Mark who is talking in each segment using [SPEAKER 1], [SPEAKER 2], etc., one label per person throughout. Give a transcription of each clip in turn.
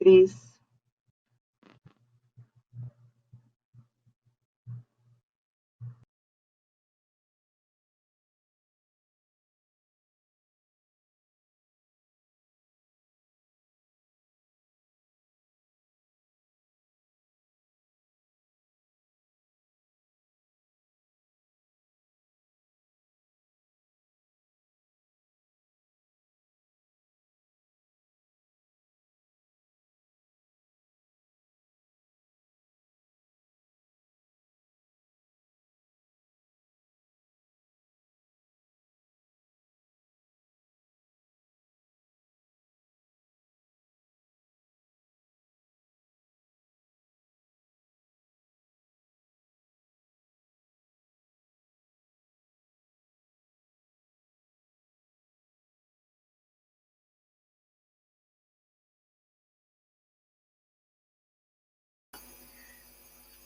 [SPEAKER 1] Cris.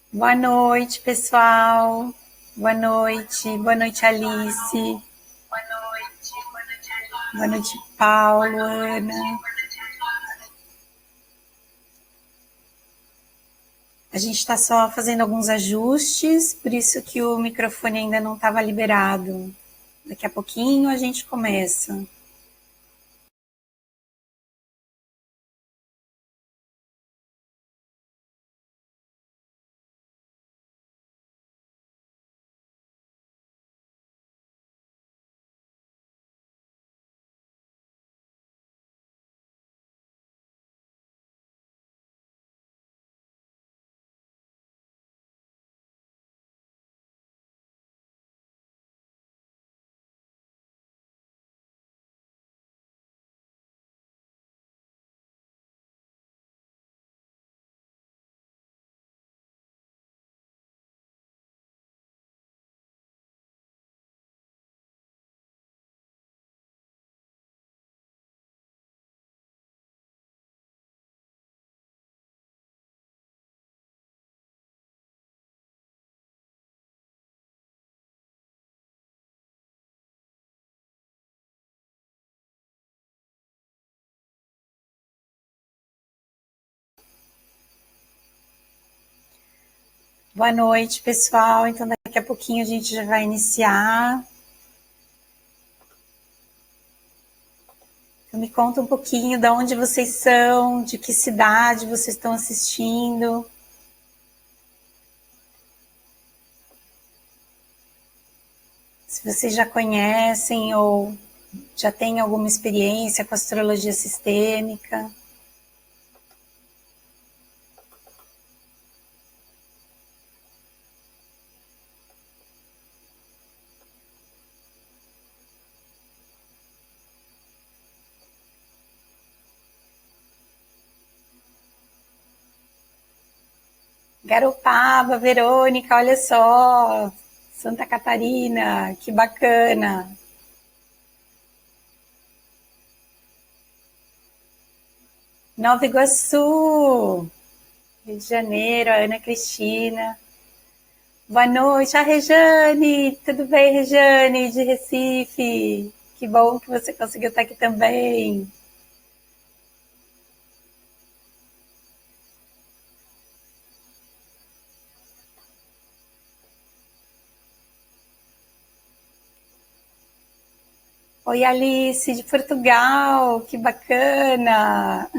[SPEAKER 2] Boa noite, pessoal. Boa noite, Alice. Boa noite, Paulo, Ana. A gente está só fazendo alguns ajustes, por isso que o microfone ainda não estava liberado. Daqui a pouquinho a gente começa. Boa noite, pessoal. Então, daqui a pouquinho a gente já vai iniciar. Então, me conta um pouquinho de onde vocês são, de que cidade vocês estão assistindo. Se vocês já conhecem ou já têm alguma experiência com astrologia sistêmica. Garopaba, Verônica, olha só, Santa Catarina, que bacana. Nova Iguaçu, Rio de Janeiro, a Ana Cristina. Boa noite, a Rejane, tudo bem, Rejane, de Recife? Que bom que você conseguiu estar aqui também. Oi, Alice, de Portugal, que bacana.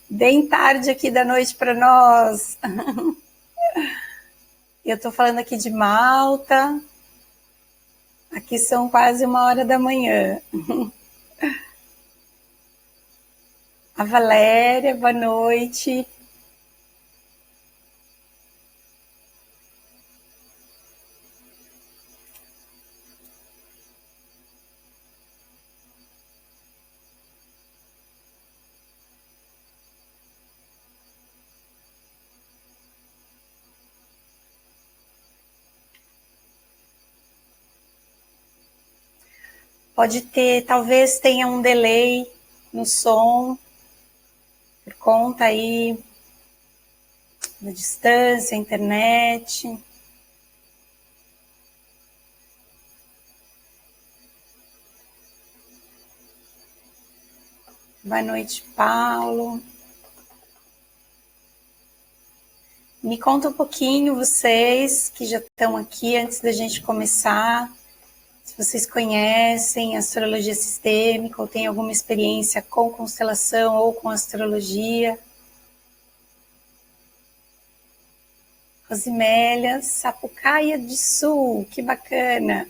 [SPEAKER 2] Bem tarde aqui da noite para nós. Eu estou falando aqui de Malta. Aqui são quase 1h da manhã. A Valéria, boa noite. Pode ter, talvez tenha um delay no som, por conta aí da distância, internet. Boa noite, Paulo. Me conta um pouquinho, vocês que já estão aqui, antes da gente começar, se vocês conhecem astrologia sistêmica ou têm alguma experiência com constelação ou com astrologia. Rosimélia, Sapucaia de Sul, que bacana!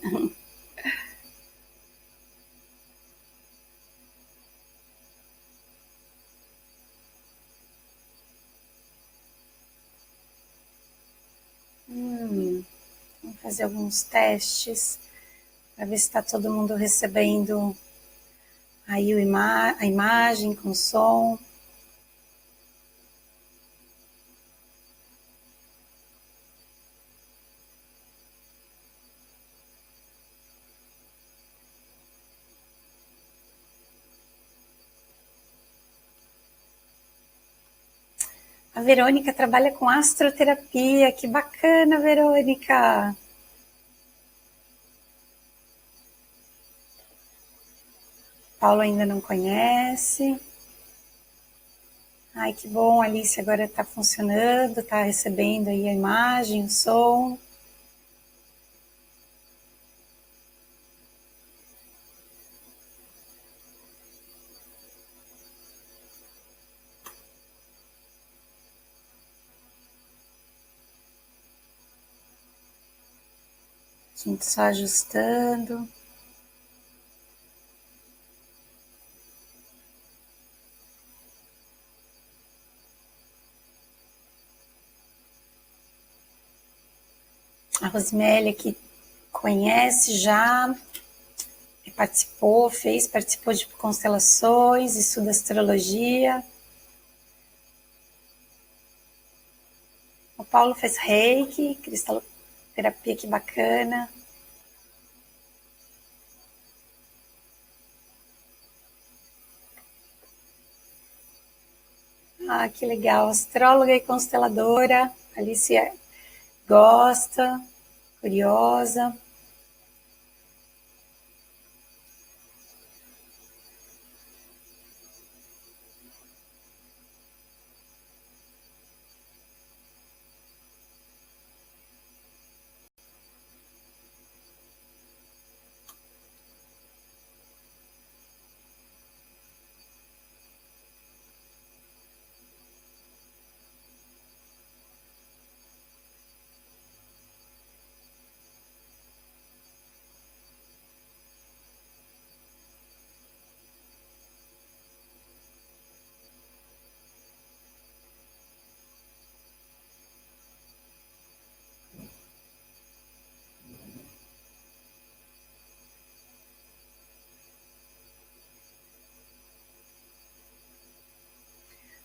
[SPEAKER 2] Vamos fazer alguns testes para ver se está todo mundo recebendo aí a imagem com som. A Verônica trabalha com astroterapia, que bacana, Verônica! Paulo ainda não conhece. Ai, que bom, a Alice agora está funcionando, está recebendo aí a imagem, o som. A gente só ajustando. A Rosimélia que conhece já, participou de constelações, estuda astrologia. O Paulo fez reiki, cristaloterapia, que bacana. Ah, que legal. Astróloga e consteladora. Alice gosta, curiosa.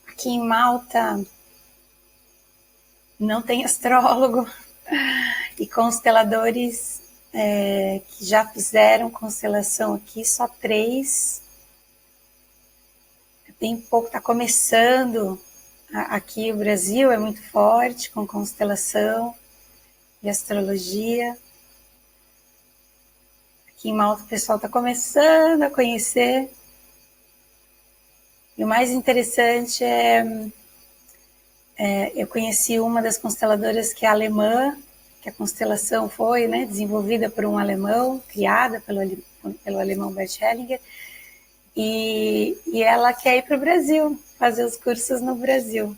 [SPEAKER 2] Aqui em Malta não tem astrólogo e consteladores que já fizeram constelação aqui, só 3. Bem pouco, está começando. Aqui o Brasil é muito forte com constelação e astrologia. Aqui em Malta o pessoal está começando a conhecer. E o mais interessante eu conheci uma das consteladoras que é alemã, que a constelação foi desenvolvida por um alemão, criada pelo alemão Bert Hellinger, e ela quer ir para o Brasil, fazer os cursos no Brasil.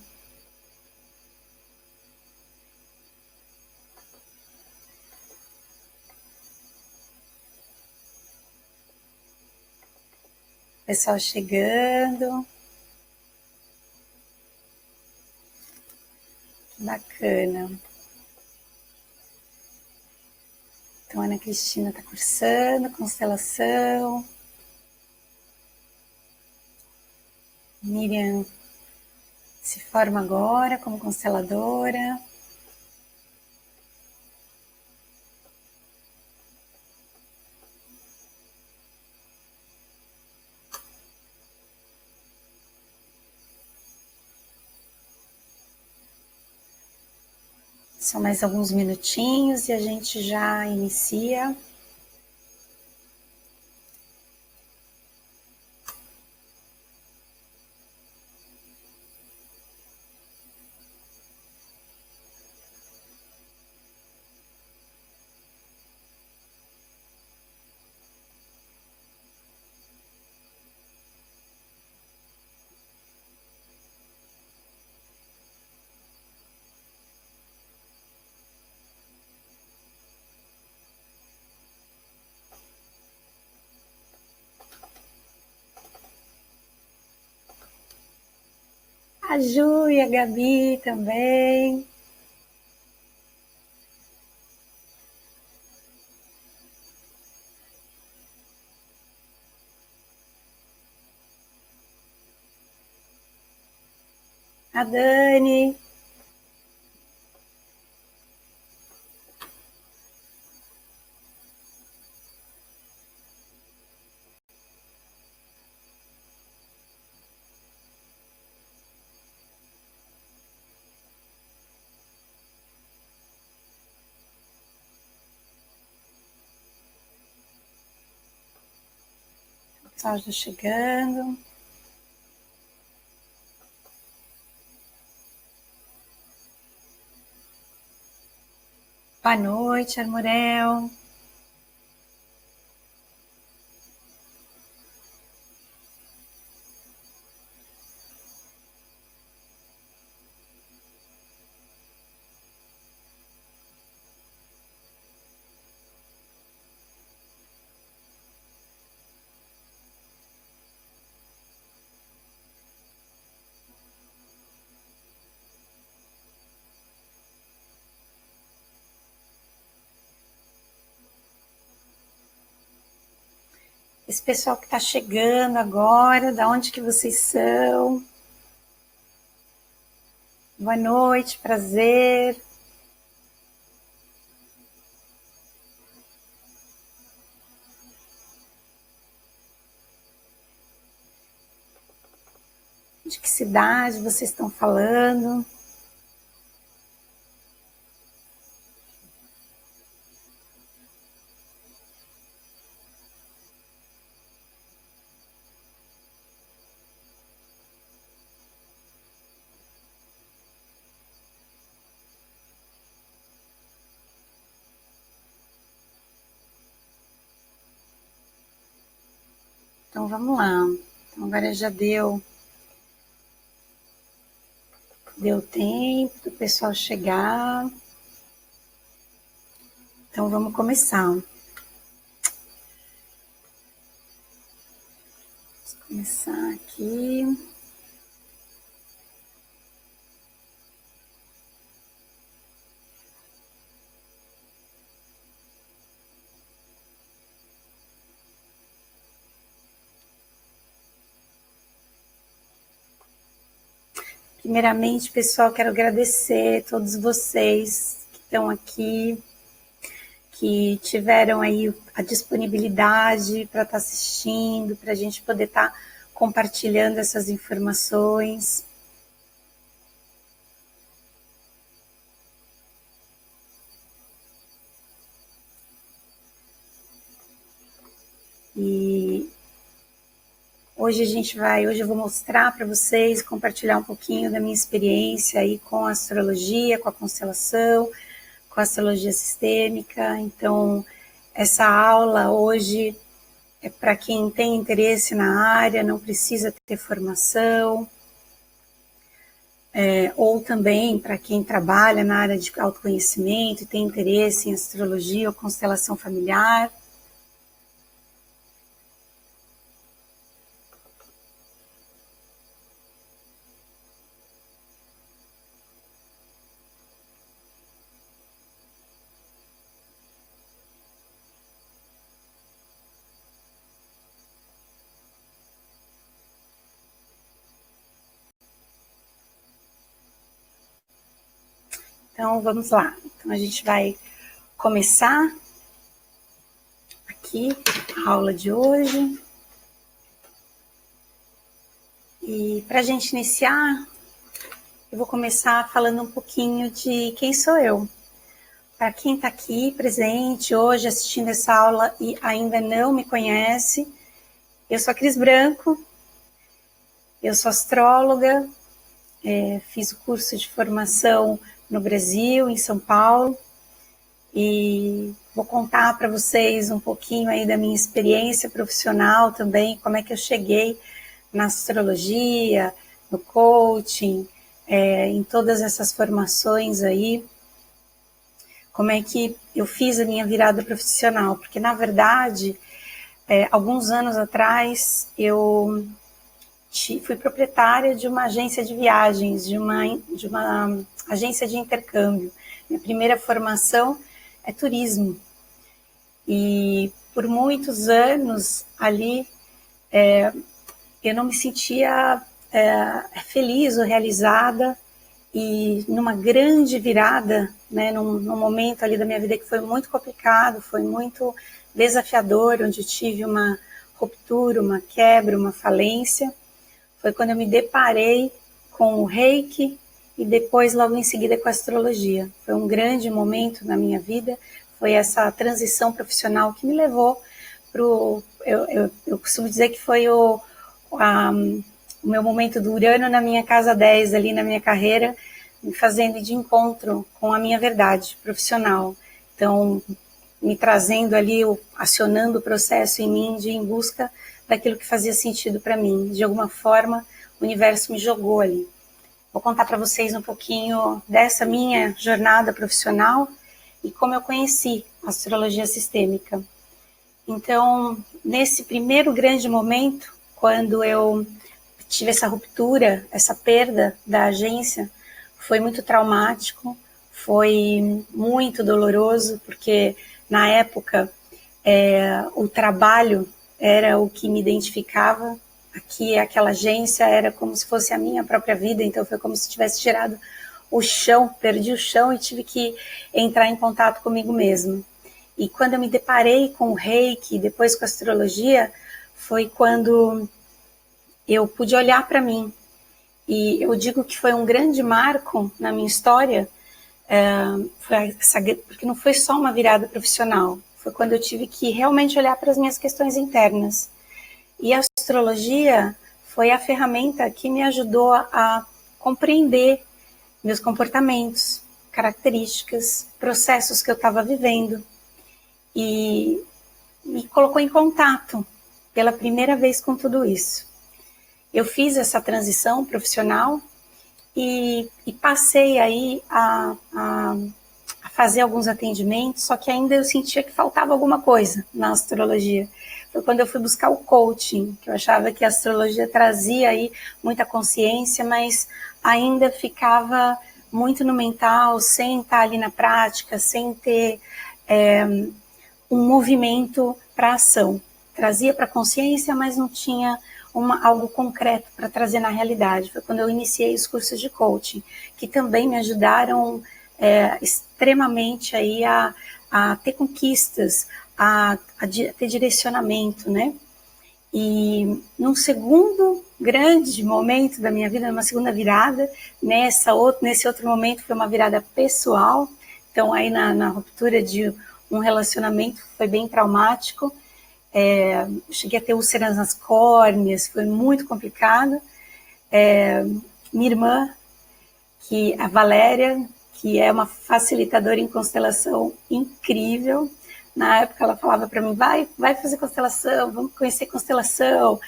[SPEAKER 2] Pessoal chegando. Que bacana. Então, a Ana Cristina está cursando constelação. Miriam se forma agora como consteladora. Só mais alguns minutinhos e a gente já inicia. A Ju e a Gabi também. A Dani. O pessoal já chegando. Boa noite, Armorel. Esse pessoal que está chegando agora, da onde que vocês são? Boa noite, prazer. De que cidade vocês estão falando? Então vamos lá. Então agora já deu tempo do pessoal chegar. Então vamos começar. Vamos começar aqui. Primeiramente, pessoal, quero agradecer a todos vocês que estão aqui, que tiveram aí a disponibilidade para estar assistindo, para a gente poder estar compartilhando essas informações. E hoje eu vou mostrar para vocês, compartilhar um pouquinho da minha experiência aí com a astrologia, com a constelação, com a astrologia sistêmica. Então, essa aula hoje é para quem tem interesse na área, não precisa ter formação, ou também para quem trabalha na área de autoconhecimento e tem interesse em astrologia ou constelação familiar. Então, vamos lá. Então, a gente vai começar aqui a aula de hoje. E para a gente iniciar, eu vou começar falando um pouquinho de quem sou eu. Para quem está aqui presente hoje assistindo essa aula e ainda não me conhece, eu sou a Cris Branco, eu sou astróloga, fiz o curso de formação no Brasil, em São Paulo, e vou contar para vocês um pouquinho aí da minha experiência profissional também, como é que eu cheguei na astrologia, no coaching, em todas essas formações aí, como é que eu fiz a minha virada profissional, porque na verdade, alguns anos atrás, eu fui proprietária de uma agência de viagens, de uma agência de intercâmbio. Minha primeira formação é turismo. E por muitos anos ali, eu não me sentia feliz ou realizada. E numa grande virada, né, num momento ali da minha vida que foi muito complicado, foi muito desafiador, onde eu tive uma ruptura, uma quebra, uma falência, foi quando eu me deparei com o Reiki e depois, logo em seguida, com a astrologia. Foi um grande momento na minha vida, foi essa transição profissional que me levou para o... Eu costumo dizer que foi o meu momento do Urano na minha casa 10, ali na minha carreira, me fazendo de encontro com a minha verdade profissional. Então, me trazendo ali, acionando o processo em mim de ir em busca daquilo que fazia sentido para mim. De alguma forma, o universo me jogou ali. Vou contar para vocês um pouquinho dessa minha jornada profissional e como eu conheci a astrologia sistêmica. Então, nesse primeiro grande momento, quando eu tive essa ruptura, essa perda da agência, foi muito traumático, foi muito doloroso, porque na época o trabalho era o que me identificava. Aqui, aquela agência era como se fosse a minha própria vida, então foi como se tivesse tirado o chão, perdi o chão e tive que entrar em contato comigo mesma. E quando eu me deparei com o Reiki, depois com a astrologia, foi quando eu pude olhar para mim. E eu digo que foi um grande marco na minha história, porque não foi só uma virada profissional, foi quando eu tive que realmente olhar para as minhas questões internas. E a astrologia foi a ferramenta que me ajudou a compreender meus comportamentos, características, processos que eu estava vivendo. E me colocou em contato pela primeira vez com tudo isso. Eu fiz essa transição profissional e passei aí a fazer alguns atendimentos, só que ainda eu sentia que faltava alguma coisa na astrologia. Foi quando eu fui buscar o coaching, que eu achava que a astrologia trazia aí muita consciência, mas ainda ficava muito no mental, sem estar ali na prática, sem ter um movimento para ação. Trazia para a consciência, mas não tinha algo concreto para trazer na realidade. Foi quando eu iniciei os cursos de coaching, que também me ajudaram extremamente aí a ter conquistas, a ter direcionamento, né? E num segundo grande momento da minha vida, numa segunda virada, nesse outro momento foi uma virada pessoal. Então aí na ruptura de um relacionamento foi bem traumático. Cheguei a ter úlceras nas córneas, foi muito complicado. Minha irmã, a Valéria, que é uma facilitadora em constelação incrível, na época ela falava para mim, vai fazer constelação, vamos conhecer constelação.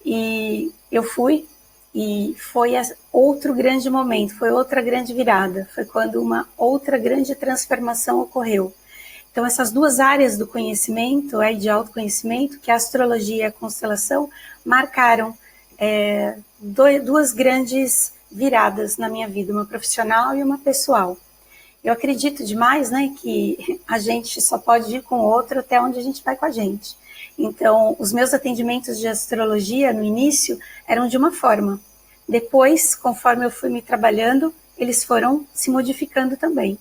[SPEAKER 2] E eu fui, e foi outro grande momento, foi outra grande virada, foi quando uma outra grande transformação ocorreu. Então, essas duas áreas do conhecimento, de autoconhecimento, que a astrologia e a constelação, marcaram duas grandes viradas na minha vida, uma profissional e uma pessoal. Eu acredito demais, né, que a gente só pode ir com o outro até onde a gente vai com a gente. Então, os meus atendimentos de astrologia, no início, eram de uma forma. Depois, conforme eu fui me trabalhando, eles foram se modificando também.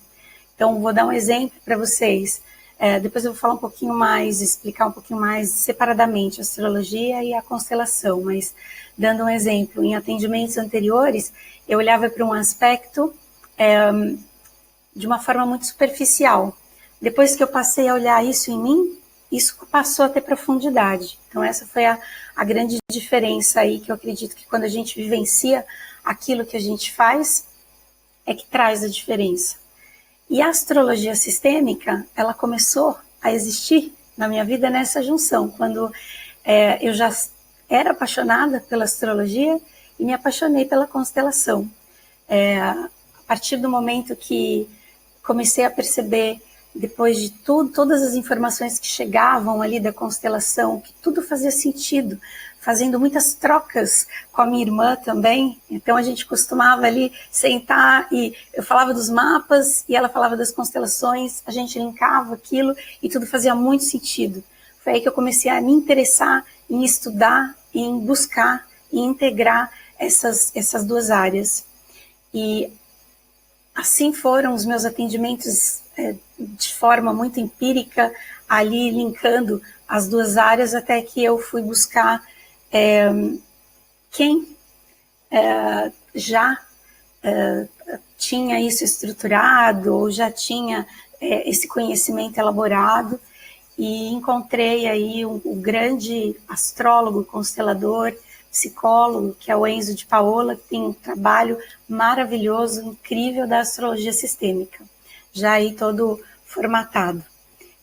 [SPEAKER 2] Então, vou dar um exemplo para vocês. Depois eu vou falar um pouquinho mais, explicar um pouquinho mais separadamente a astrologia e a constelação, mas dando um exemplo, em atendimentos anteriores, eu olhava para um aspecto de uma forma muito superficial. Depois que eu passei a olhar isso em mim, isso passou a ter profundidade. Então essa foi a grande diferença aí, que eu acredito que quando a gente vivencia aquilo que a gente faz, é que traz a diferença. E a astrologia sistêmica, ela começou a existir na minha vida nessa junção, quando eu já era apaixonada pela astrologia e me apaixonei pela constelação. A partir do momento que comecei a perceber, depois de tudo, todas as informações que chegavam ali da constelação, que tudo fazia sentido, fazendo muitas trocas com a minha irmã também. Então a gente costumava ali sentar e eu falava dos mapas e ela falava das constelações, a gente linkava aquilo e tudo fazia muito sentido. Foi aí que eu comecei a me interessar em estudar, em buscar e integrar essas duas áreas. E assim foram os meus atendimentos de forma muito empírica, ali linkando as duas áreas, até que eu fui buscar quem já tinha isso estruturado, ou já tinha esse conhecimento elaborado, e encontrei aí um grande astrólogo, constelador, psicólogo, que é o Enzo de Paola, que tem um trabalho maravilhoso, incrível da astrologia sistêmica, já aí todo formatado.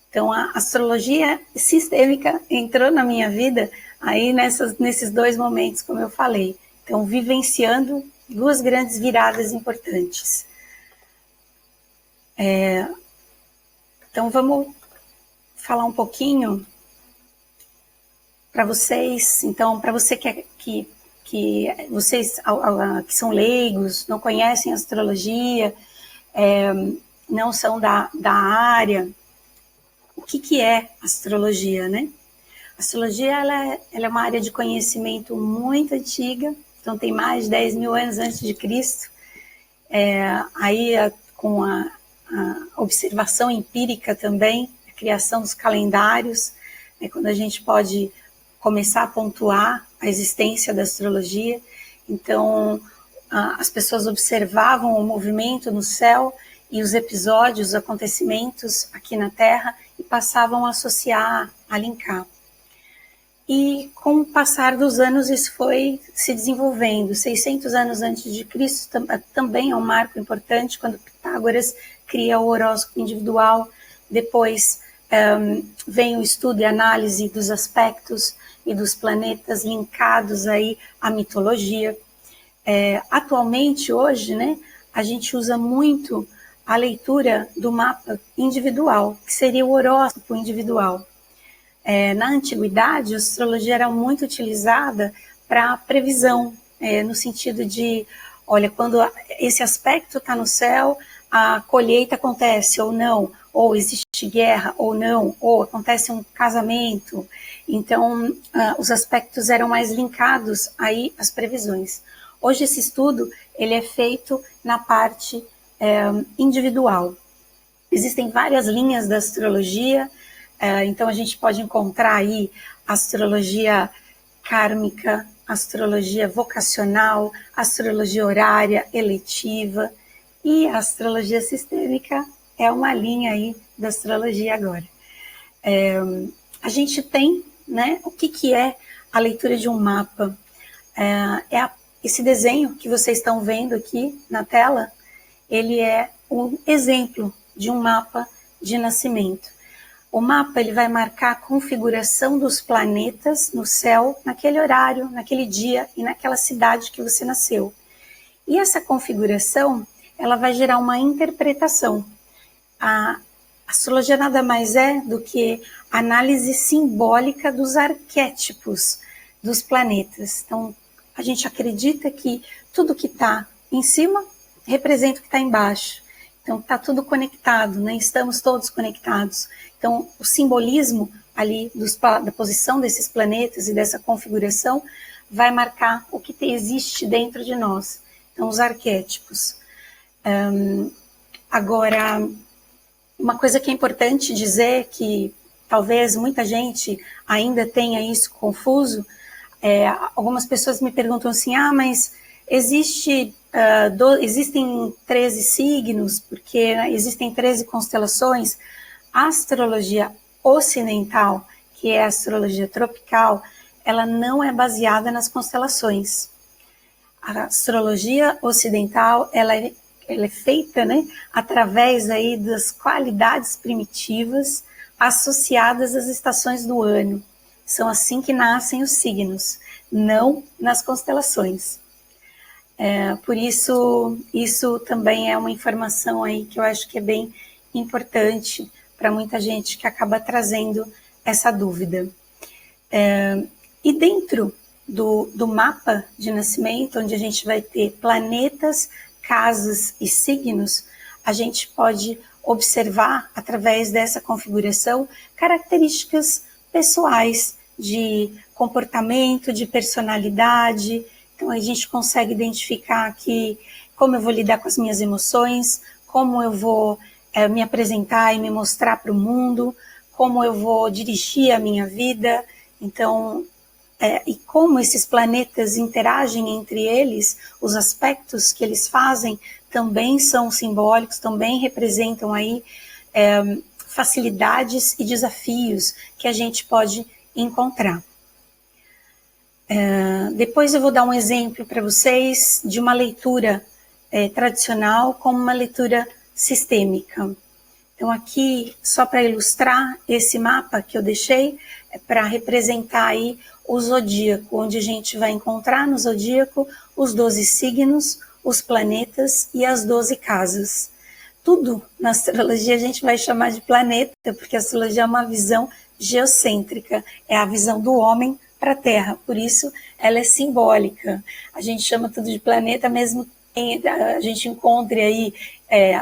[SPEAKER 2] Então, a astrologia sistêmica entrou na minha vida aí nesses dois momentos, como eu falei. Então, vivenciando duas grandes viradas importantes. Então, vamos falar um pouquinho para vocês. Então, para você que vocês que são leigos, não conhecem astrologia, não são da área, o que é astrologia, né? A astrologia ela é uma área de conhecimento muito antiga, então tem mais de 10 mil anos antes de Cristo. Aí com a observação empírica também, a criação dos calendários, quando a gente pode começar a pontuar a existência da astrologia. Então, as pessoas observavam o movimento no céu e os episódios, os acontecimentos aqui na Terra e passavam a associar, a linkar. E com o passar dos anos isso foi se desenvolvendo. 600 anos antes de Cristo também é um marco importante, quando Pitágoras cria o horóscopo individual. Depois vem o estudo e análise dos aspectos e dos planetas linkados aí à mitologia. Atualmente, hoje, né, a gente usa muito a leitura do mapa individual, que seria o horóscopo individual. Na antiguidade, a astrologia era muito utilizada para previsão, no sentido de, olha, quando esse aspecto está no céu, a colheita acontece ou não, ou existe guerra ou não, ou acontece um casamento. Então, os aspectos eram mais linkados aí às previsões. Hoje esse estudo ele é feito na parte individual. Existem várias linhas da astrologia. Então a gente pode encontrar aí astrologia kármica, astrologia vocacional, astrologia horária, eletiva, e a astrologia sistêmica é uma linha aí da astrologia agora. A gente tem, né, o que é a leitura de um mapa? Esse desenho que vocês estão vendo aqui na tela, ele é um exemplo de um mapa de nascimento. O mapa ele vai marcar a configuração dos planetas no céu, naquele horário, naquele dia e naquela cidade que você nasceu. E essa configuração, ela vai gerar uma interpretação. A astrologia nada mais é do que análise simbólica dos arquétipos dos planetas. Então, a gente acredita que tudo que está em cima representa o que está embaixo. Então, está tudo conectado, né? Estamos todos conectados. Então, o simbolismo ali da posição desses planetas e dessa configuração vai marcar o que existe dentro de nós. Então, os arquétipos. Agora, uma coisa que é importante dizer, que talvez muita gente ainda tenha isso confuso, algumas pessoas me perguntam assim, mas existem 13 signos, porque existem 13 constelações. A astrologia ocidental, que é a astrologia tropical, ela não é baseada nas constelações. A astrologia ocidental, ela é feita, né, através aí das qualidades primitivas associadas às estações do ano. São assim que nascem os signos, não nas constelações. Por isso também é uma informação aí que eu acho que é bem importante para muita gente que acaba trazendo essa dúvida. E dentro do mapa de nascimento, onde a gente vai ter planetas, casas e signos, a gente pode observar, através dessa configuração, características pessoais de comportamento, de personalidade. Então, a gente consegue identificar aqui como eu vou lidar com as minhas emoções, como eu vou me apresentar e me mostrar para o mundo, como eu vou dirigir a minha vida. Então, e como esses planetas interagem entre eles, os aspectos que eles fazem também são simbólicos, também representam aí facilidades e desafios que a gente pode encontrar. Depois eu vou dar um exemplo para vocês de uma leitura tradicional como uma leitura sistêmica. Então aqui, só para ilustrar esse mapa que eu deixei, é para representar aí o zodíaco, onde a gente vai encontrar no zodíaco os 12 signos, os planetas e as 12 casas. Tudo na astrologia a gente vai chamar de planeta, porque a astrologia é uma visão geocêntrica, é a visão do homem para a Terra, por isso ela é simbólica. A gente chama tudo de planeta, mesmo que a gente encontre aí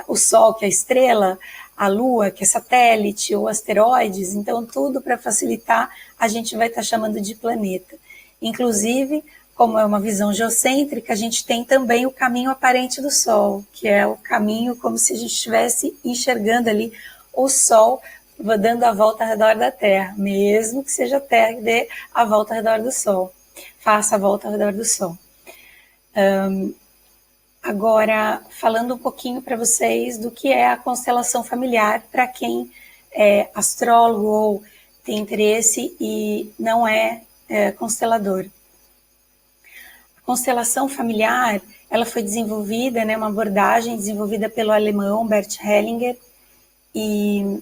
[SPEAKER 2] o Sol, que é a estrela, a Lua, que é satélite, ou asteroides, então tudo para facilitar a gente vai estar chamando de planeta. Inclusive, como é uma visão geocêntrica, a gente tem também o caminho aparente do Sol, que é o caminho como se a gente estivesse enxergando ali o Sol dando a volta ao redor da Terra, mesmo que seja a Terra que dê a volta ao redor do Sol, faça a volta ao redor do Sol. Agora, falando um pouquinho para vocês do que é a constelação familiar, para quem é astrólogo ou tem interesse e não é constelador. A constelação familiar, ela foi desenvolvida, né, uma abordagem desenvolvida pelo alemão Bert Hellinger, e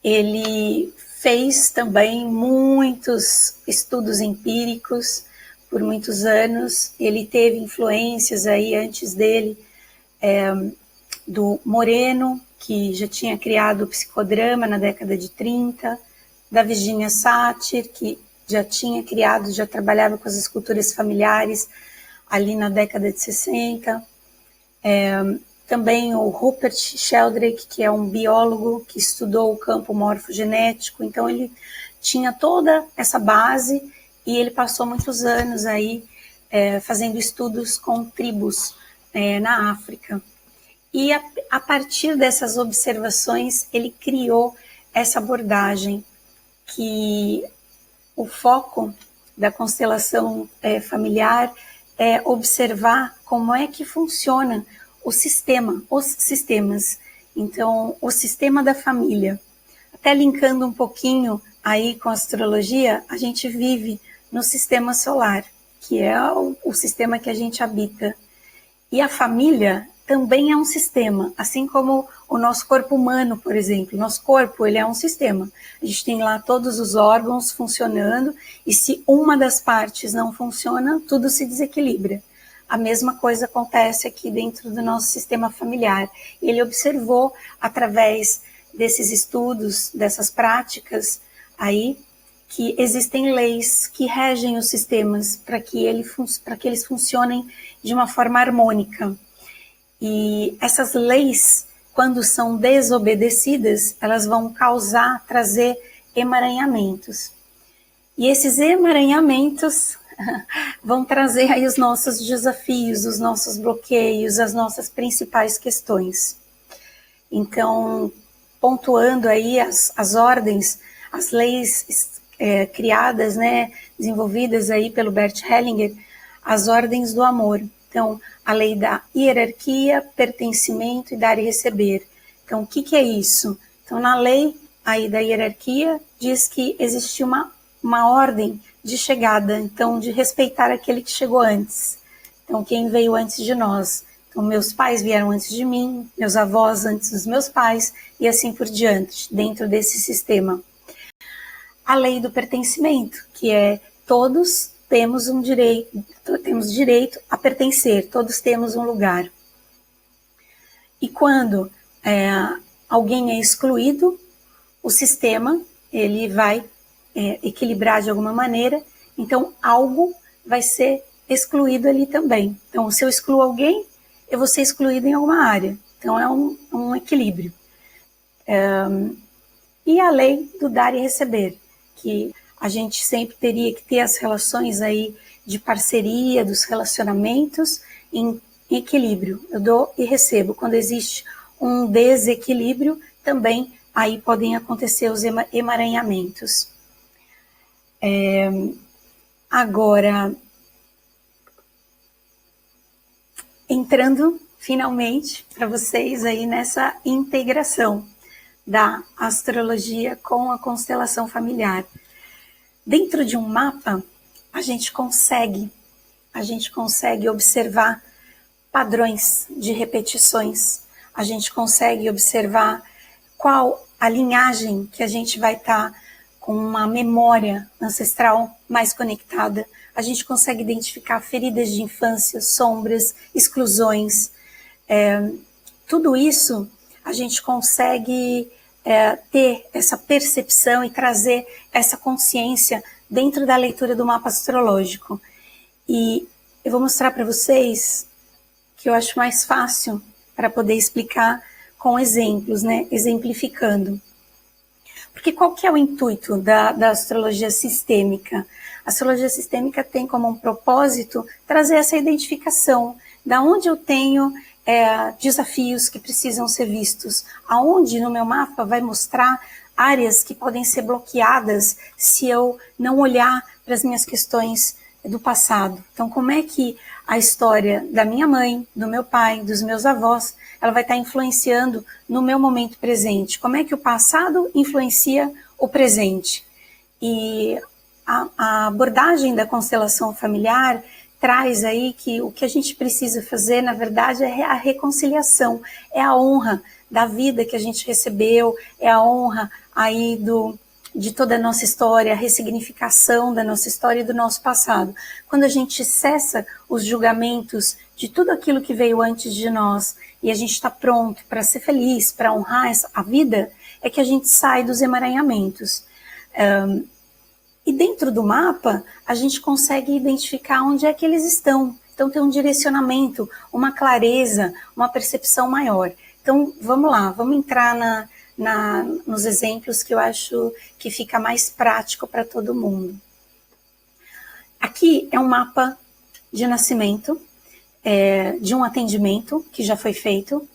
[SPEAKER 2] ele fez também muitos estudos empíricos por muitos anos. Ele teve influências aí antes dele do Moreno, que já tinha criado o psicodrama na década de 30, da Virginia Satir, que já tinha criado, já trabalhava com as esculturas familiares ali na década de 60. Também o Rupert Sheldrake, que é um biólogo que estudou o campo morfogenético, então ele tinha toda essa base e ele passou muitos anos aí fazendo estudos com tribos na África. E a partir dessas observações ele criou essa abordagem que o foco da constelação familiar é observar como é que funciona os sistemas. Então, o sistema da família. Até linkando um pouquinho aí com a astrologia, a gente vive no sistema solar, que é o sistema que a gente habita. E a família também é um sistema, assim como o nosso corpo humano, por exemplo. Nosso corpo, ele é um sistema. A gente tem lá todos os órgãos funcionando, e se uma das partes não funciona, tudo se desequilibra. A mesma coisa acontece aqui dentro do nosso sistema familiar. Ele observou, através desses estudos, dessas práticas, aí, que existem leis que regem os sistemas para que eles funcionem de uma forma harmônica. E essas leis, quando são desobedecidas, elas vão trazer emaranhamentos. E esses emaranhamentos vão trazer aí os nossos desafios, os nossos bloqueios, as nossas principais questões. Então, pontuando aí as ordens, as leis criadas, né, desenvolvidas aí pelo Bert Hellinger, as ordens do amor. Então, a lei da hierarquia, pertencimento e dar e receber. Então, o que é isso? Então, na lei aí da hierarquia, diz que existe uma ordem de chegada, então, de respeitar aquele que chegou antes. Então, quem veio antes de nós. Então, meus pais vieram antes de mim, meus avós antes dos meus pais, e assim por diante, dentro desse sistema. A lei do pertencimento, que é todos temos direito a pertencer, todos temos um lugar. E quando alguém é excluído, o sistema ele vai equilibrar de alguma maneira, então algo vai ser excluído ali também. Então, se eu excluo alguém, eu vou ser excluído em alguma área. Então, é um equilíbrio. E a lei do dar e receber, que a gente sempre teria que ter as relações aí de parceria, dos relacionamentos em equilíbrio. Eu dou e recebo. Quando existe um desequilíbrio, também aí podem acontecer os emaranhamentos. Agora, entrando finalmente para vocês aí nessa integração da astrologia com a constelação familiar. Dentro de um mapa, a gente consegue observar padrões de repetições, a gente consegue observar qual a linhagem que a gente vai estar com uma memória ancestral mais conectada, a gente consegue identificar feridas de infância, sombras, exclusões, tudo isso a gente consegue ter essa percepção e trazer essa consciência dentro da leitura do mapa astrológico. E eu vou mostrar para vocês que eu acho mais fácil para poder explicar com exemplos, né? Exemplificando. Porque qual que é o intuito da astrologia sistêmica? A astrologia sistêmica tem como um propósito trazer essa identificação, da onde eu tenho desafios que precisam ser vistos, aonde no meu mapa vai mostrar áreas que podem ser bloqueadas se eu não olhar para as minhas questões do passado. Então, como é que a história da minha mãe, do meu pai, dos meus avós, ela vai estar influenciando no meu momento presente? Como é que o passado influencia o presente? E a abordagem da constelação familiar traz aí que o que a gente precisa fazer, na verdade, é a reconciliação, é a honra da vida que a gente recebeu, é a honra aí de toda a nossa história, a ressignificação da nossa história e do nosso passado. Quando a gente cessa os julgamentos de tudo aquilo que veio antes de nós e a gente está pronto para ser feliz, para honrar a vida, é que a gente sai dos emaranhamentos. E dentro do mapa, a gente consegue identificar onde é que eles estão. Então tem um direcionamento, uma clareza, uma percepção maior. Então vamos lá, vamos entrar nos exemplos que eu acho que fica mais prático para todo mundo. Aqui é um mapa de nascimento, de um atendimento que já foi feito.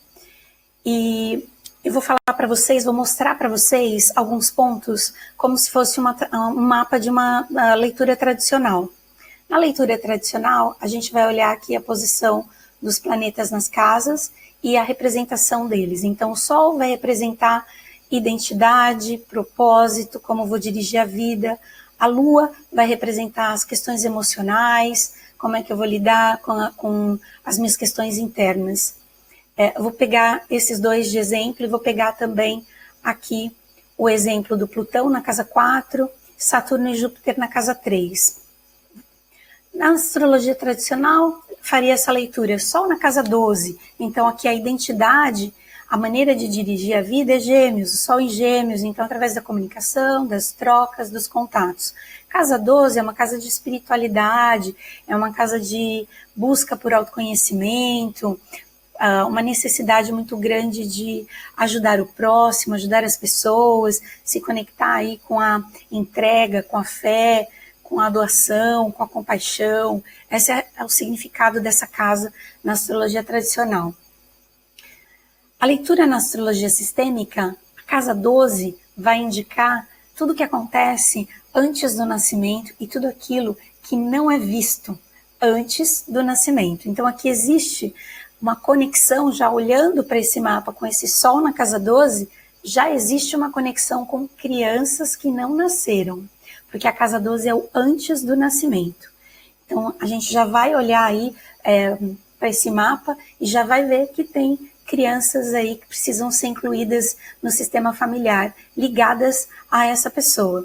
[SPEAKER 2] E eu vou falar para vocês, vou mostrar para vocês alguns pontos como se fosse um mapa de uma leitura tradicional. Na leitura tradicional, a gente vai olhar aqui a posição dos planetas nas casas e a representação deles. Então, o Sol vai representar identidade, propósito, como vou dirigir a vida. A Lua vai representar as questões emocionais, como é que eu vou lidar com as minhas questões internas. Eu vou pegar esses dois de exemplo e vou pegar também aqui o exemplo do Plutão na casa 4, Saturno e Júpiter na casa 3. Na astrologia tradicional, faria essa leitura Sol na casa 12. Então, aqui a identidade, a maneira de dirigir a vida é Gêmeos, o Sol em Gêmeos, então através da comunicação, das trocas, dos contatos. Casa 12 é uma casa de espiritualidade, é uma casa de busca por autoconhecimento, uma necessidade muito grande de ajudar o próximo, ajudar as pessoas, se conectar aí com a entrega, com a fé, com a doação, com a compaixão. Esse é o significado dessa casa na astrologia tradicional. A leitura na astrologia sistêmica, a casa 12 vai indicar tudo o que acontece antes do nascimento e tudo aquilo que não é visto antes do nascimento. Então aqui existe uma conexão, já olhando para esse mapa com esse Sol na casa 12, já existe uma conexão com crianças que não nasceram, porque a casa 12 é o antes do nascimento. Então a gente já vai olhar aí para esse mapa e já vai ver que tem crianças aí que precisam ser incluídas no sistema familiar, ligadas a essa pessoa.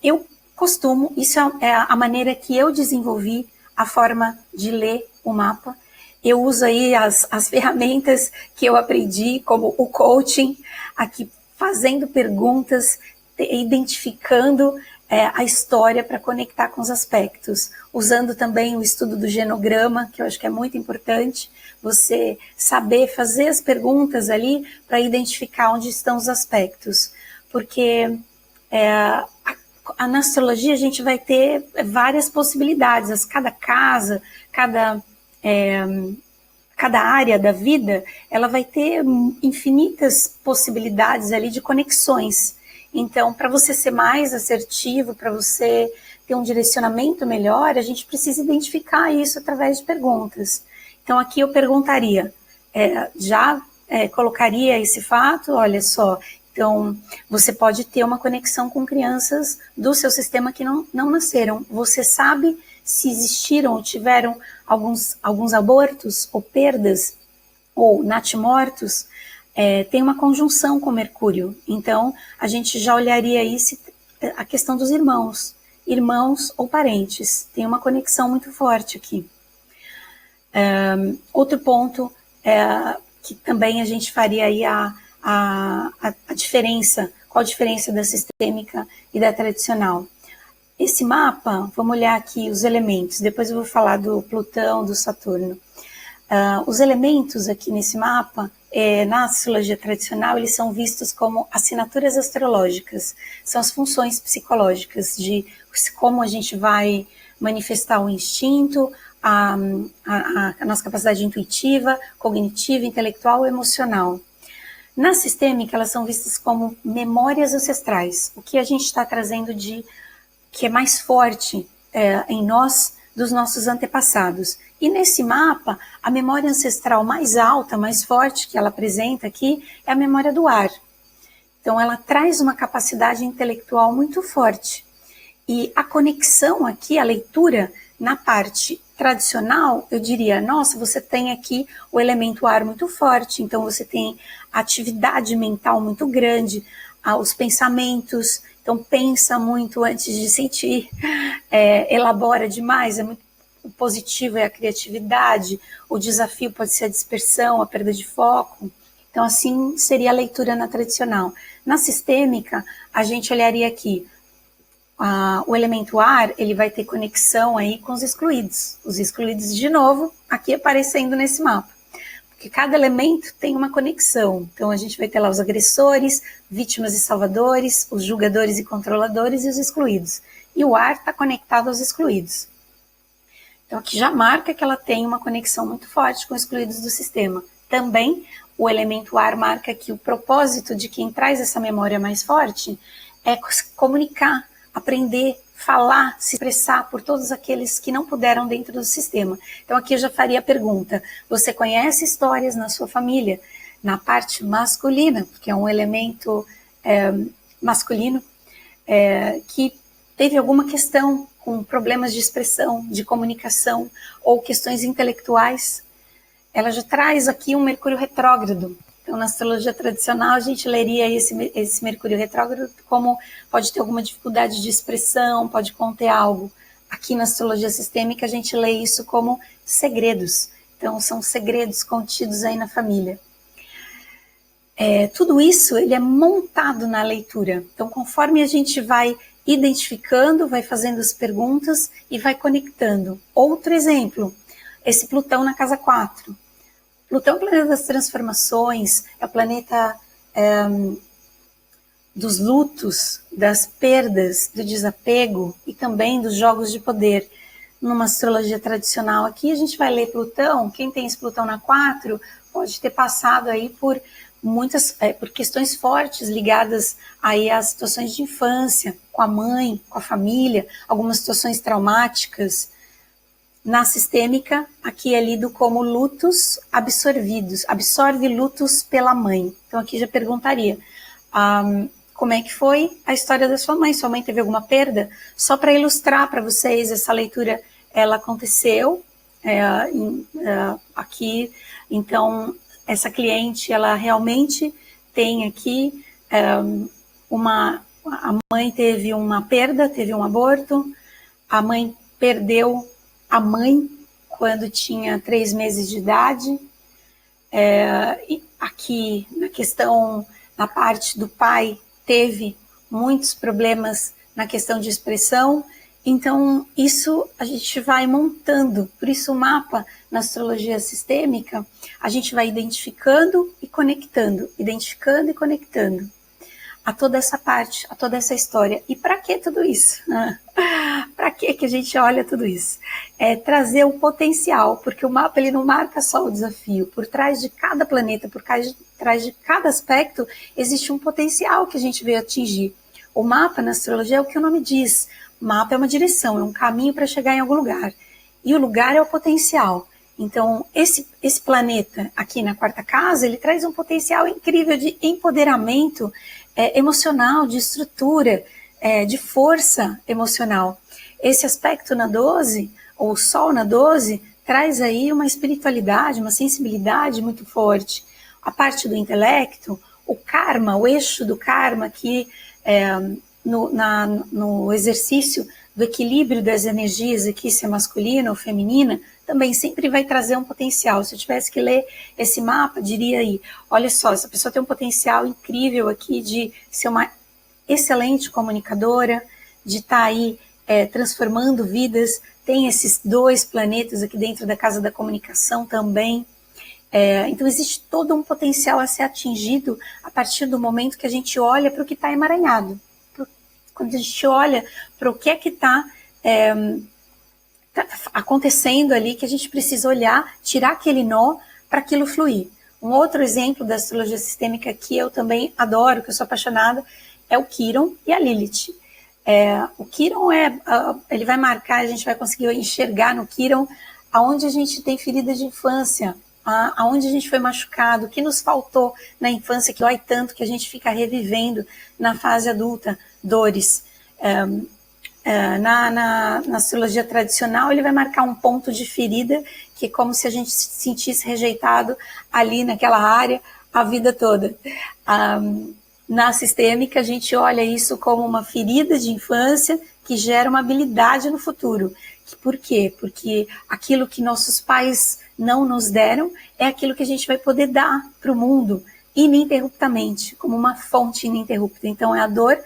[SPEAKER 2] Eu costumo, isso é a maneira que eu desenvolvi a forma de ler o mapa. Eu uso aí as ferramentas que eu aprendi, como o coaching, aqui fazendo perguntas, identificando a história para conectar com os aspectos, usando também o estudo do genograma, que eu acho que é muito importante, você saber fazer as perguntas ali para identificar onde estão os aspectos, porque na astrologia a gente vai ter várias possibilidades, cada casa, cada área da vida, ela vai ter infinitas possibilidades ali de conexões. Então, para você ser mais assertivo, para você ter um direcionamento melhor, a gente precisa identificar isso através de perguntas. Então, aqui eu perguntaria, colocaria esse fato, olha só, então, você pode ter uma conexão com crianças do seu sistema que não nasceram. Você sabe se existiram ou tiveram alguns abortos ou perdas ou natimortos, tem uma conjunção com Mercúrio. Então, a gente já olharia aí a questão dos irmãos ou parentes. Tem uma conexão muito forte aqui. Outro ponto que também a gente faria aí a diferença, qual a diferença da sistêmica e da tradicional. Esse mapa, vamos olhar aqui os elementos, depois eu vou falar do Plutão, do Saturno. Os elementos aqui nesse mapa, na astrologia tradicional, eles são vistos como assinaturas astrológicas, são as funções psicológicas de como a gente vai manifestar o instinto, a nossa capacidade intuitiva, cognitiva, intelectual e emocional. Na sistêmica, elas são vistas como memórias ancestrais, o que a gente está trazendo que é mais forte em nós, dos nossos antepassados. E nesse mapa, a memória ancestral mais alta, mais forte que ela apresenta aqui, é a memória do ar. Então, ela traz uma capacidade intelectual muito forte. E a conexão aqui, a leitura, na parte tradicional, eu diria, nossa, você tem aqui o elemento ar muito forte, então você tem atividade mental muito grande, os pensamentos, então pensa muito antes de sentir, elabora demais, o positivo é a criatividade, o desafio pode ser a dispersão, a perda de foco. Então assim seria a leitura na tradicional. Na sistêmica, a gente olharia aqui, o elemento ar, ele vai ter conexão aí com os excluídos. Os excluídos, de novo, aqui aparecendo nesse mapa. Porque cada elemento tem uma conexão. Então, a gente vai ter lá os agressores, vítimas e salvadores, os julgadores e controladores e os excluídos. E o ar está conectado aos excluídos. Então, aqui já marca que ela tem uma conexão muito forte com os excluídos do sistema. Também, o elemento ar marca que o propósito de quem traz essa memória mais forte é comunicar, aprender, falar, se expressar por todos aqueles que não puderam dentro do sistema. Então aqui eu já faria a pergunta, você conhece histórias na sua família, na parte masculina, porque é um elemento masculino, que teve alguma questão com problemas de expressão, de comunicação, ou questões intelectuais? Ela já traz aqui um Mercúrio retrógrado. Então, na astrologia tradicional, a gente leria esse Mercúrio retrógrado como pode ter alguma dificuldade de expressão, pode conter algo. Aqui na astrologia sistêmica, a gente lê isso como segredos. Então, são segredos contidos aí na família. Tudo isso, ele é montado na leitura. Então, conforme a gente vai identificando, vai fazendo as perguntas e vai conectando. Outro exemplo, esse Plutão na casa 4. Plutão é o planeta das transformações, é o planeta dos lutos, das perdas, do desapego e também dos jogos de poder. Numa astrologia tradicional aqui, a gente vai ler Plutão, quem tem esse Plutão na 4 pode ter passado aí por por questões fortes ligadas aí às situações de infância, com a mãe, com a família, algumas situações traumáticas. Na sistêmica, aqui é lido como lutos absorvidos, absorve lutos pela mãe. Então aqui já perguntaria, como é que foi a história da sua mãe? Sua mãe teve alguma perda? Só para ilustrar para vocês, essa leitura, ela aconteceu aqui, então essa cliente, ela realmente tem aqui a mãe teve uma perda, teve um aborto, a mãe perdeu a mãe quando tinha 3 meses de idade. E aqui na questão, na parte do pai, teve muitos problemas na questão de expressão. Então, isso a gente vai montando. Por isso, o mapa na astrologia sistêmica, a gente vai identificando e conectando a toda essa parte, a toda essa história. E para que tudo isso? Para que a gente olha tudo isso? É trazer o potencial, porque o mapa ele não marca só o desafio. Por trás de cada planeta, por trás de cada aspecto, existe um potencial que a gente veio atingir. O mapa na astrologia é o que o nome diz. O mapa é uma direção, é um caminho para chegar em algum lugar. E o lugar é o potencial. Então, esse planeta aqui na quarta casa, ele traz um potencial incrível de empoderamento emocional, de estrutura, de força emocional. Esse aspecto na 12, ou o Sol na 12, traz aí uma espiritualidade, uma sensibilidade muito forte. A parte do intelecto, o karma, o eixo do karma, que no exercício do equilíbrio das energias, aqui se é masculina ou feminina, também sempre vai trazer um potencial. Se eu tivesse que ler esse mapa, diria aí, olha só, essa pessoa tem um potencial incrível aqui de ser uma excelente comunicadora, de estar aí transformando vidas, tem esses 2 planetas aqui dentro da casa da comunicação também. Então existe todo um potencial a ser atingido a partir do momento que a gente olha para o que está emaranhado. Quando a gente olha para o que é que está acontecendo ali, que a gente precisa olhar, tirar aquele nó para aquilo fluir. Um outro exemplo da astrologia sistêmica que eu também adoro, que eu sou apaixonada, é o Quiron e a Lilith. O Quiron ele vai marcar, a gente vai conseguir enxergar no Quiron aonde a gente tem ferida de infância, aonde a gente foi machucado, o que nos faltou na infância, que dói tanto, que a gente fica revivendo na fase adulta, dores. Na astrologia tradicional, ele vai marcar um ponto de ferida, que é como se a gente se sentisse rejeitado ali naquela área a vida toda. Na sistêmica, a gente olha isso como uma ferida de infância que gera uma habilidade no futuro. Por quê? Porque aquilo que nossos pais não nos deram é aquilo que a gente vai poder dar para o mundo ininterruptamente, como uma fonte ininterrupta. Então, é a dor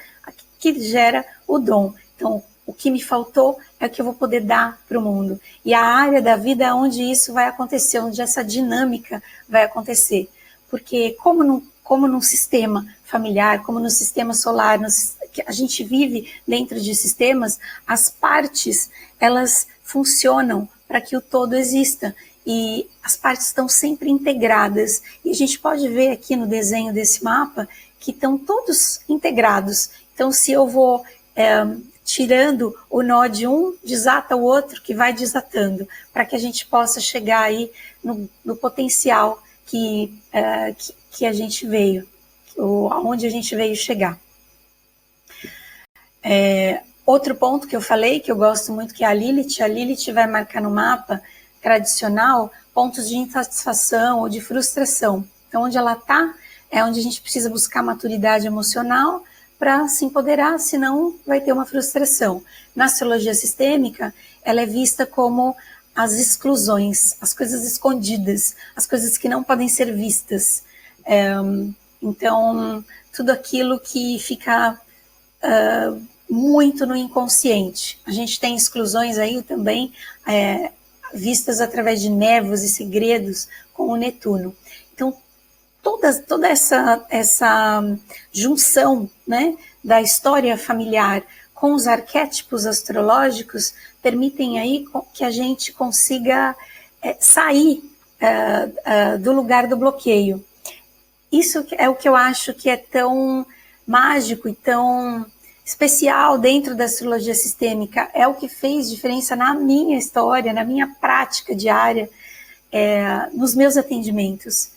[SPEAKER 2] que gera o dom. Então, o que me faltou é o que eu vou poder dar para o mundo. E a área da vida é onde isso vai acontecer, onde essa dinâmica vai acontecer. Porque como num sistema familiar, como no sistema solar, que a gente vive dentro de sistemas, as partes, elas funcionam para que o todo exista. E as partes estão sempre integradas. E a gente pode ver aqui no desenho desse mapa que estão todos integrados. Então, se eu vou tirando o nó de um, desata o outro, que vai desatando, para que a gente possa chegar aí no potencial que a gente veio, aonde a gente veio chegar. Outro ponto que eu falei, que eu gosto muito, que é a Lilith. A Lilith vai marcar no mapa tradicional pontos de insatisfação ou de frustração. Então, onde ela está, é onde a gente precisa buscar maturidade emocional para se empoderar, senão vai ter uma frustração. Na astrologia sistêmica, ela é vista como as exclusões, as coisas escondidas, as coisas que não podem ser vistas. Então, tudo aquilo que fica muito no inconsciente. A gente tem exclusões aí também vistas através de névoas e segredos com o Netuno. Então, toda essa junção, né, da história familiar com os arquétipos astrológicos permitem aí que a gente consiga sair do lugar do bloqueio. Isso é o que eu acho que é tão mágico e tão especial dentro da astrologia sistêmica, é o que fez diferença na minha história, na minha prática diária, nos meus atendimentos.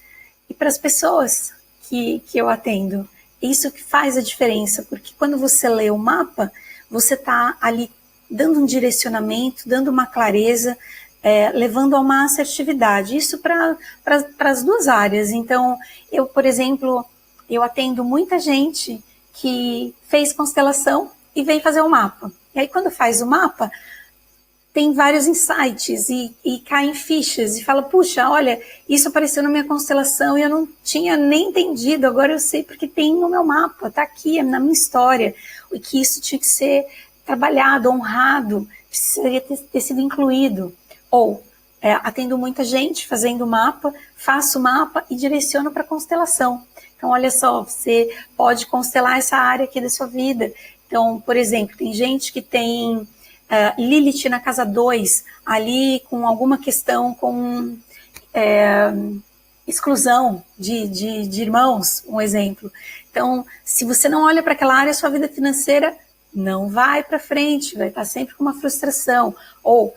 [SPEAKER 2] E para as pessoas que eu atendo, isso que faz a diferença, porque quando você lê o mapa, você está ali dando um direcionamento, dando uma clareza, levando a uma assertividade. Isso para as duas áreas. Então, eu, por exemplo, eu atendo muita gente que fez constelação e vem fazer o mapa. E aí, quando faz o mapa, tem vários insights e caem fichas e fala, puxa, olha, isso apareceu na minha constelação e eu não tinha nem entendido, agora eu sei porque tem no meu mapa, tá aqui, na minha história, e que isso tinha que ser trabalhado, honrado, precisaria ter sido incluído. Ou, atendo muita gente fazendo mapa, faço mapa e direciono para constelação. Então, olha só, você pode constelar essa área aqui da sua vida. Então, por exemplo, tem gente que tem Lilith na casa 2, ali com alguma questão com exclusão de irmãos, um exemplo. Então, se você não olha para aquela área, sua vida financeira não vai para frente, vai estar sempre com uma frustração. Ou,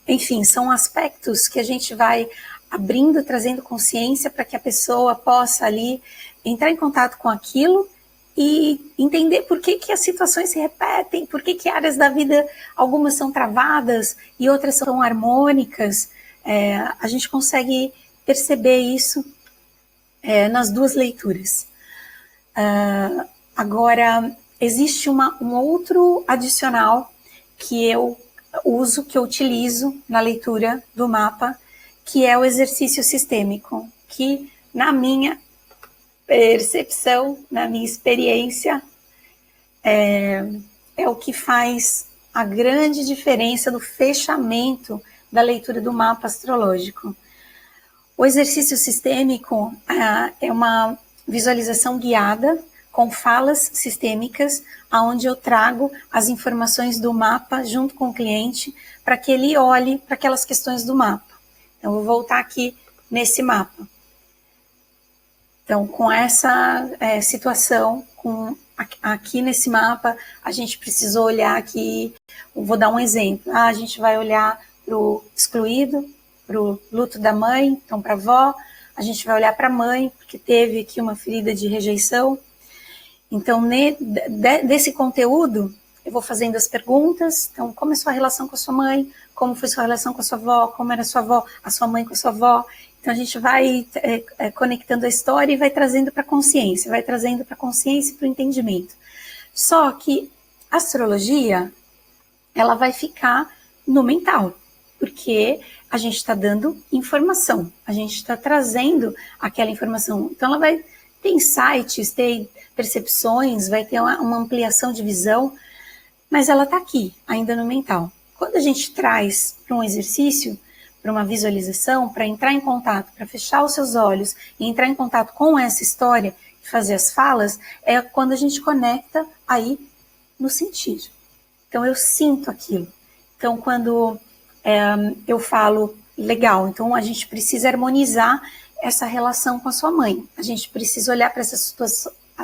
[SPEAKER 2] enfim, são aspectos que a gente vai abrindo, trazendo consciência para que a pessoa possa ali entrar em contato com aquilo e entender por que as situações se repetem, por que áreas da vida, algumas são travadas e outras são harmônicas. A gente consegue perceber isso nas duas leituras. Agora, existe um outro adicional que eu uso, que eu utilizo na leitura do mapa, que é o exercício sistêmico, que na minha percepção, na minha experiência, é o que faz a grande diferença no fechamento da leitura do mapa astrológico. O exercício sistêmico é uma visualização guiada com falas sistêmicas, onde eu trago as informações do mapa junto com o cliente para que ele olhe para aquelas questões do mapa. Então, eu vou voltar aqui nesse mapa. Então, com essa situação, aqui nesse mapa, a gente precisou olhar aqui, vou dar um exemplo. A gente vai olhar para o excluído, para o luto da mãe, então para a avó. A gente vai olhar para a mãe, porque teve aqui uma ferida de rejeição. Então, desse conteúdo, eu vou fazendo as perguntas. Então, como é a sua relação com a sua mãe? Como foi sua relação com a sua avó? Como era a sua mãe com a sua avó? Então, a gente vai conectando a história e vai trazendo para a consciência, vai trazendo para a consciência e para o entendimento. Só que a astrologia, ela vai ficar no mental, porque a gente está dando informação, a gente está trazendo aquela informação. Então, ela vai ter insights, ter percepções, vai ter uma ampliação de visão, mas ela está aqui, ainda no mental. Quando a gente traz para um exercício, para uma visualização, para entrar em contato, para fechar os seus olhos e entrar em contato com essa história e fazer as falas, é quando a gente conecta aí no sentir. Então, eu sinto aquilo. Então, quando eu falo, legal, então a gente precisa harmonizar essa relação com a sua mãe. A gente precisa olhar para essa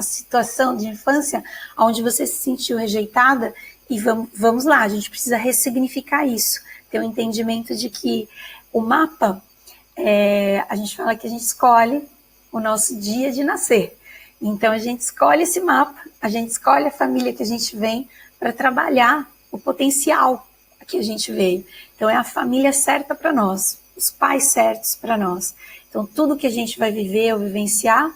[SPEAKER 2] situação de infância onde você se sentiu rejeitada e vamos lá, a gente precisa ressignificar isso. Ter um entendimento de que o mapa, a gente fala que a gente escolhe o nosso dia de nascer. Então, a gente escolhe esse mapa, a gente escolhe a família que a gente vem para trabalhar o potencial que a gente veio. Então, é a família certa para nós, os pais certos para nós. Então, tudo que a gente vai viver ou vivenciar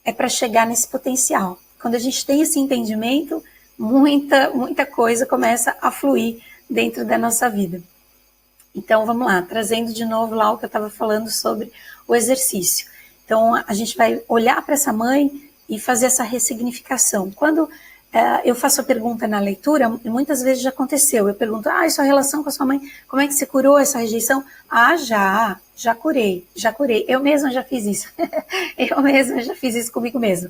[SPEAKER 2] é para chegar nesse potencial. Quando a gente tem esse entendimento, muita coisa começa a fluir dentro da nossa vida. Então, vamos lá, trazendo de novo lá o que eu estava falando sobre o exercício. Então, a gente vai olhar para essa mãe e fazer essa ressignificação. Quando eu faço a pergunta na leitura, muitas vezes já aconteceu, eu pergunto, e sua relação com a sua mãe, como é que você curou essa rejeição? Já curei. Eu mesma já fiz isso. Eu mesma já fiz isso comigo mesma.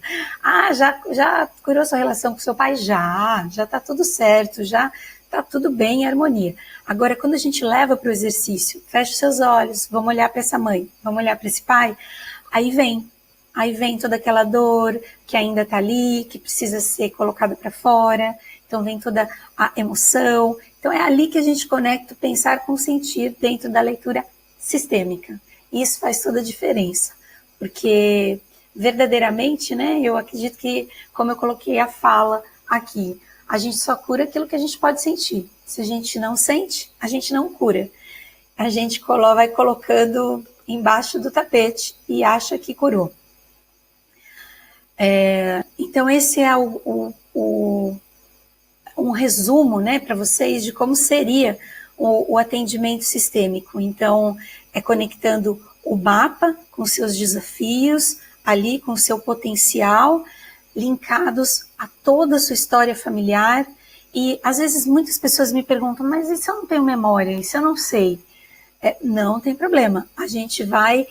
[SPEAKER 2] Já curou sua relação com seu pai? Já tá tudo certo, já tá tudo bem em harmonia. Agora, quando a gente leva para o exercício, fecha os seus olhos, vamos olhar para essa mãe, vamos olhar para esse pai, aí vem toda aquela dor que ainda está ali, que precisa ser colocada para fora, então vem toda a emoção. Então é ali que a gente conecta o pensar com o sentir dentro da leitura sistêmica. E isso faz toda a diferença, porque verdadeiramente, né, eu acredito que, como eu coloquei a fala aqui, a gente só cura aquilo que a gente pode sentir. Se a gente não sente, a gente não cura. A gente vai colocando embaixo do tapete e acha que curou. Então esse é um resumo, né, para vocês de como seria o atendimento sistêmico. Então, é conectando o mapa com seus desafios, ali com o seu potencial, linkados a toda a sua história familiar. E às vezes muitas pessoas me perguntam, mas e se eu não tenho memória, e se eu não sei? Não tem problema, a gente vai,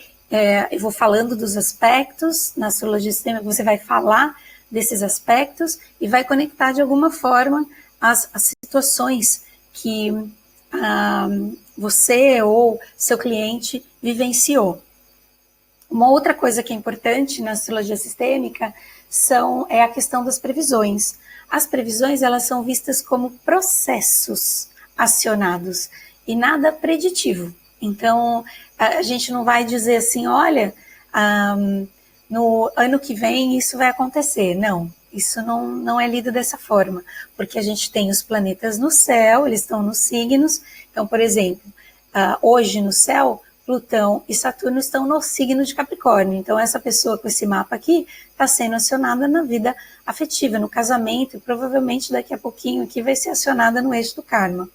[SPEAKER 2] eu vou falando dos aspectos, na astrologia sistêmica você vai falar desses aspectos e vai conectar de alguma forma as situações que você ou seu cliente vivenciou. Uma outra coisa que é importante na astrologia sistêmica é a questão das previsões. As previsões, elas são vistas como processos acionados e nada preditivo. Então, a gente não vai dizer assim, olha, no ano que vem isso vai acontecer. Não, isso não é lido dessa forma, porque a gente tem os planetas no céu, eles estão nos signos. Então, por exemplo, hoje no céu, Plutão e Saturno estão no signo de Capricórnio. Então, essa pessoa com esse mapa aqui está sendo acionada na vida afetiva, no casamento, e provavelmente daqui a pouquinho aqui vai ser acionada no eixo do karma.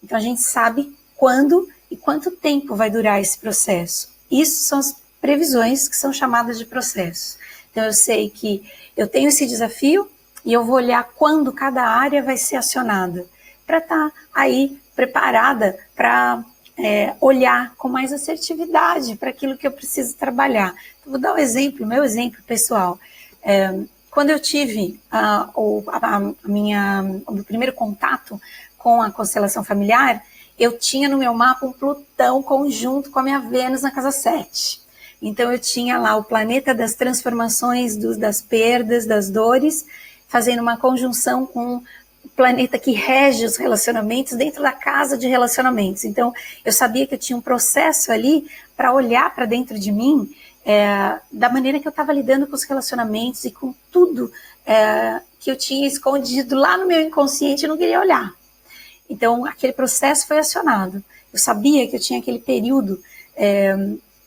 [SPEAKER 2] Então, a gente sabe quando e quanto tempo vai durar esse processo. Isso são as previsões que são chamadas de processos. Então, eu sei que eu tenho esse desafio e eu vou olhar quando cada área vai ser acionada, para estar aí preparada para olhar com mais assertividade para aquilo que eu preciso trabalhar. Então, vou dar um exemplo, meu exemplo pessoal. Quando eu tive o meu primeiro contato com a constelação familiar, eu tinha no meu mapa um Plutão conjunto com a minha Vênus na casa 7. Então, eu tinha lá o planeta das transformações, das perdas, das dores, fazendo uma conjunção com o planeta que rege os relacionamentos dentro da casa de relacionamentos. Então, eu sabia que eu tinha um processo ali para olhar para dentro de mim, da maneira que eu estava lidando com os relacionamentos e com tudo que eu tinha escondido lá no meu inconsciente e não queria olhar. Então, aquele processo foi acionado. Eu sabia que eu tinha aquele período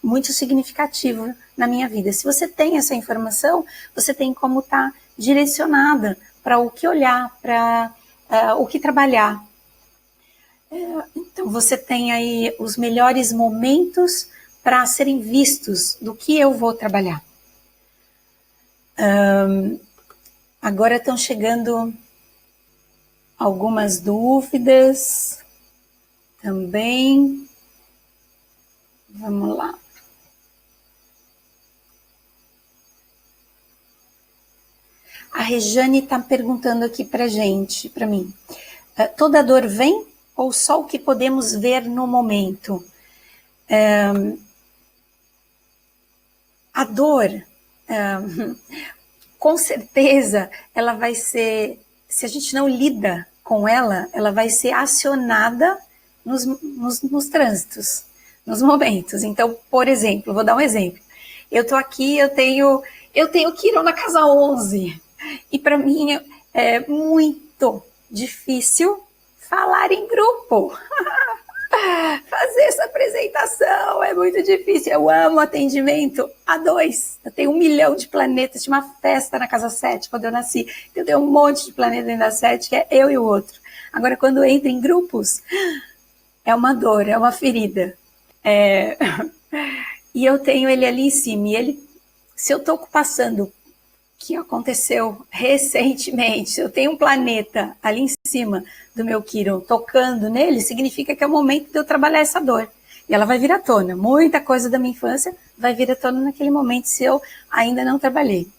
[SPEAKER 2] muito significativo na minha vida. Se você tem essa informação, você tem como estar direcionada para o que olhar, para o que trabalhar. Então, você tem aí os melhores momentos para serem vistos do que eu vou trabalhar. Agora estão chegando algumas dúvidas também. Vamos lá. A Rejane está perguntando aqui para mim. Toda dor vem ou só o que podemos ver no momento? A dor, com certeza, ela vai ser, se a gente não lida com ela, ela vai ser acionada nos trânsitos, nos momentos. Então, por exemplo, vou dar um exemplo. Eu estou aqui, eu tenho Quirón na casa 11. E para mim é muito difícil falar em grupo. Fazer essa apresentação é muito difícil. Eu amo atendimento a 2. Eu tenho 1 milhão de planetas. Tinha uma festa na casa 7 quando eu nasci. Eu tenho um monte de planetas dentro da 7, que é eu e o outro. Agora, quando entra em grupos, é uma dor, é uma ferida. E eu tenho ele ali em cima. E se eu estou passando, que aconteceu recentemente, se eu tenho um planeta ali em cima do meu Quirón tocando nele, significa que é o momento de eu trabalhar essa dor. E ela vai vir à tona. Muita coisa da minha infância vai vir à tona naquele momento, se eu ainda não trabalhei.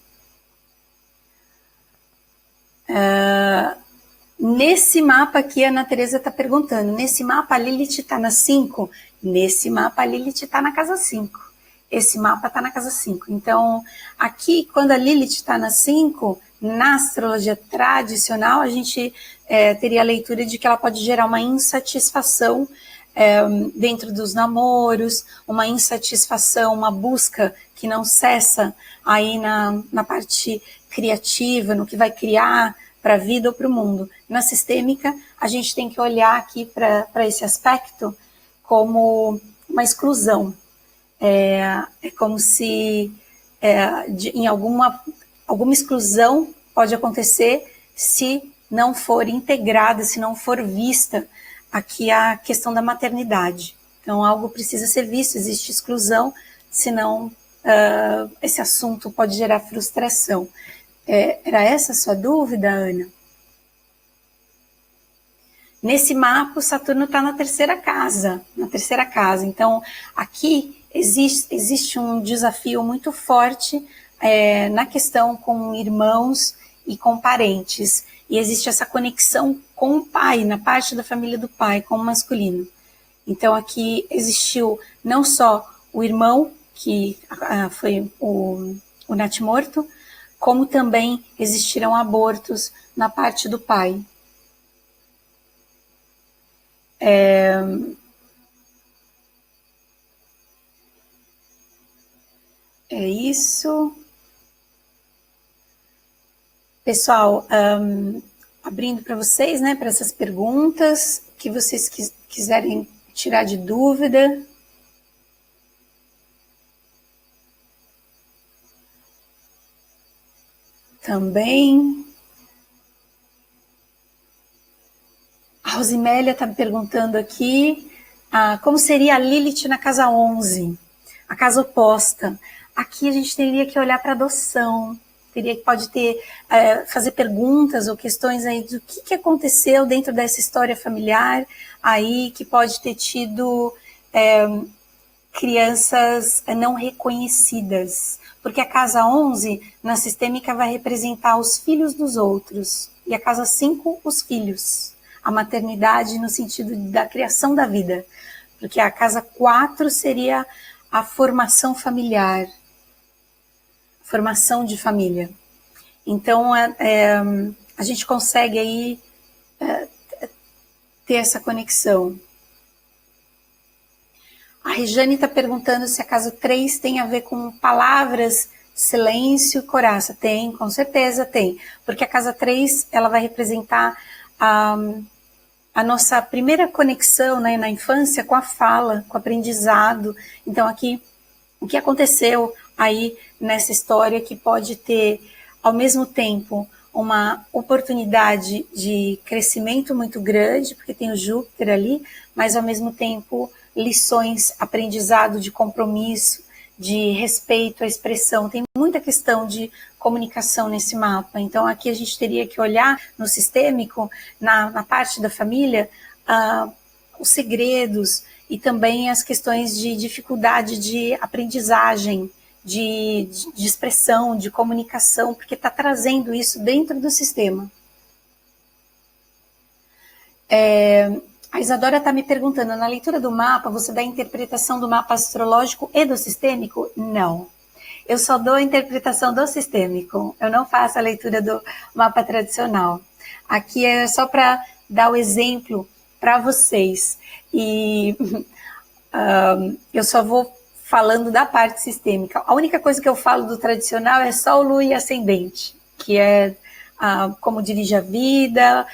[SPEAKER 2] Nesse mapa aqui, a Ana Teresa está perguntando, nesse mapa a Lilith está na 5? Nesse mapa a Lilith está na casa 5. Esse mapa está na casa 5. Então, aqui, quando a Lilith está na 5, na astrologia tradicional, a gente teria a leitura de que ela pode gerar uma insatisfação dentro dos namoros, uma insatisfação, uma busca que não cessa aí na parte criativa, no que vai criar para a vida ou para o mundo. Na sistêmica, a gente tem que olhar aqui para esse aspecto como uma exclusão. É como se em alguma exclusão pode acontecer se não for integrada, se não for vista aqui a questão da maternidade. Então, algo precisa ser visto, existe exclusão, senão esse assunto pode gerar frustração. Era essa a sua dúvida, Ana? Nesse mapa, o Saturno está na terceira casa. Então, aqui existe um desafio muito forte na questão com irmãos e com parentes. E existe essa conexão com o pai, na parte da família do pai, com o masculino. Então, aqui existiu não só o irmão, que foi o natimorto, como também existiram abortos na parte do pai. É isso. Pessoal, abrindo para vocês, né, para essas perguntas que vocês quiserem tirar de dúvida. Também. A Rosimélia está me perguntando aqui como seria a Lilith na casa 11, a casa oposta. Aqui a gente teria que olhar para adoção, pode ter, fazer perguntas ou questões aí do que aconteceu dentro dessa história familiar aí, que pode ter tido crianças não reconhecidas, porque a casa 11 na sistêmica vai representar os filhos dos outros, e a casa 5 os filhos, a maternidade no sentido da criação da vida, porque a casa 4 seria a formação familiar, formação de família. Então, a gente consegue aí ter essa conexão. A Rejane está perguntando se a casa 3 tem a ver com palavras, silêncio e coraça. Tem, com certeza tem. Porque a casa 3, ela vai representar a nossa primeira conexão, né, na infância com a fala, com o aprendizado. Então, aqui, o que aconteceu aí nessa história que pode ter, ao mesmo tempo, uma oportunidade de crescimento muito grande, porque tem o Júpiter ali, mas ao mesmo tempo lições, aprendizado de compromisso, de respeito à expressão. Tem muita questão de comunicação nesse mapa. Então aqui a gente teria que olhar no sistêmico, na parte da família, os segredos e também as questões de dificuldade de aprendizagem, de expressão, de comunicação, porque está trazendo isso dentro do sistema. A Isadora está me perguntando, na leitura do mapa, você dá a interpretação do mapa astrológico e do sistêmico? Não. Eu só dou a interpretação do sistêmico. Eu não faço a leitura do mapa tradicional. Aqui é só para dar o exemplo para vocês. E eu só vou falando da parte sistêmica. A única coisa que eu falo do tradicional é Sol, Lua e Ascendente, que é como dirige a vida,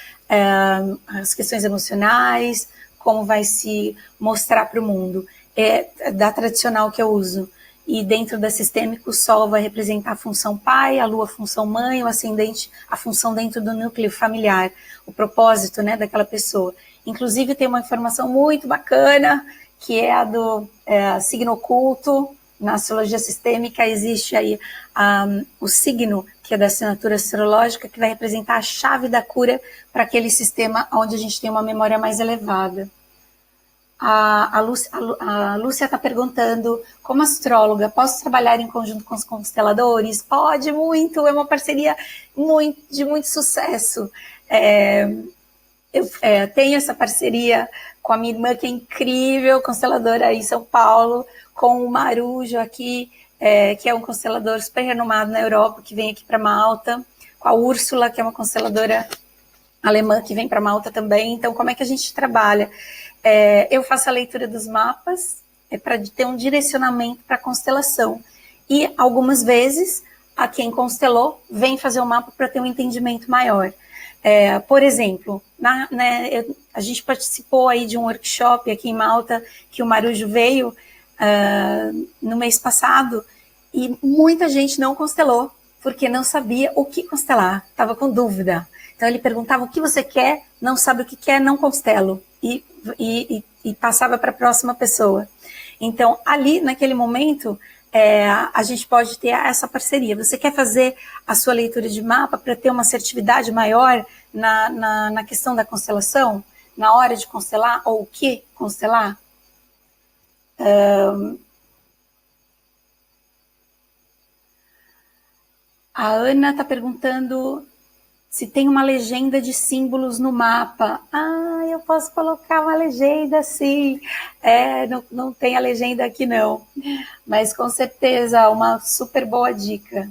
[SPEAKER 2] as questões emocionais, como vai se mostrar para o mundo. É da tradicional que eu uso. E dentro da sistêmica, o Sol vai representar a função pai, a Lua a função mãe, o Ascendente a função dentro do núcleo familiar, o propósito, né, daquela pessoa. Inclusive tem uma informação muito bacana, que é a do signo oculto. Na astrologia sistêmica existe aí o signo, que é da assinatura astrológica, que vai representar a chave da cura para aquele sistema onde a gente tem uma memória mais elevada. A Lúcia está perguntando, como astróloga, posso trabalhar em conjunto com os consteladores? Pode, muito, é uma parceria de muito sucesso. Eu tenho essa parceria com a minha irmã, que é incrível, consteladora aí em São Paulo, com o Marujo aqui, que é um constelador super renomado na Europa, que vem aqui para Malta, com a Úrsula, que é uma consteladora alemã, que vem para Malta também. Então, como é que a gente trabalha? Eu faço a leitura dos mapas, para ter um direcionamento para a constelação. E, algumas vezes, a quem constelou vem fazer o mapa para ter um entendimento maior. Por exemplo, a gente participou aí de um workshop aqui em Malta, que o Marujo veio no mês passado, e muita gente não constelou, porque não sabia o que constelar, estava com dúvida. Então ele perguntava o que você quer, não sabe o que quer, não constelo. E passava para a próxima pessoa. Então, ali, naquele momento, a gente pode ter essa parceria. Você quer fazer a sua leitura de mapa para ter uma assertividade maior na questão da constelação? Na hora de constelar? Ou o que constelar? A Ana está perguntando se tem uma legenda de símbolos no mapa. Ah, eu posso colocar uma legenda, sim. Não tem a legenda aqui, não. Mas, com certeza, uma super boa dica.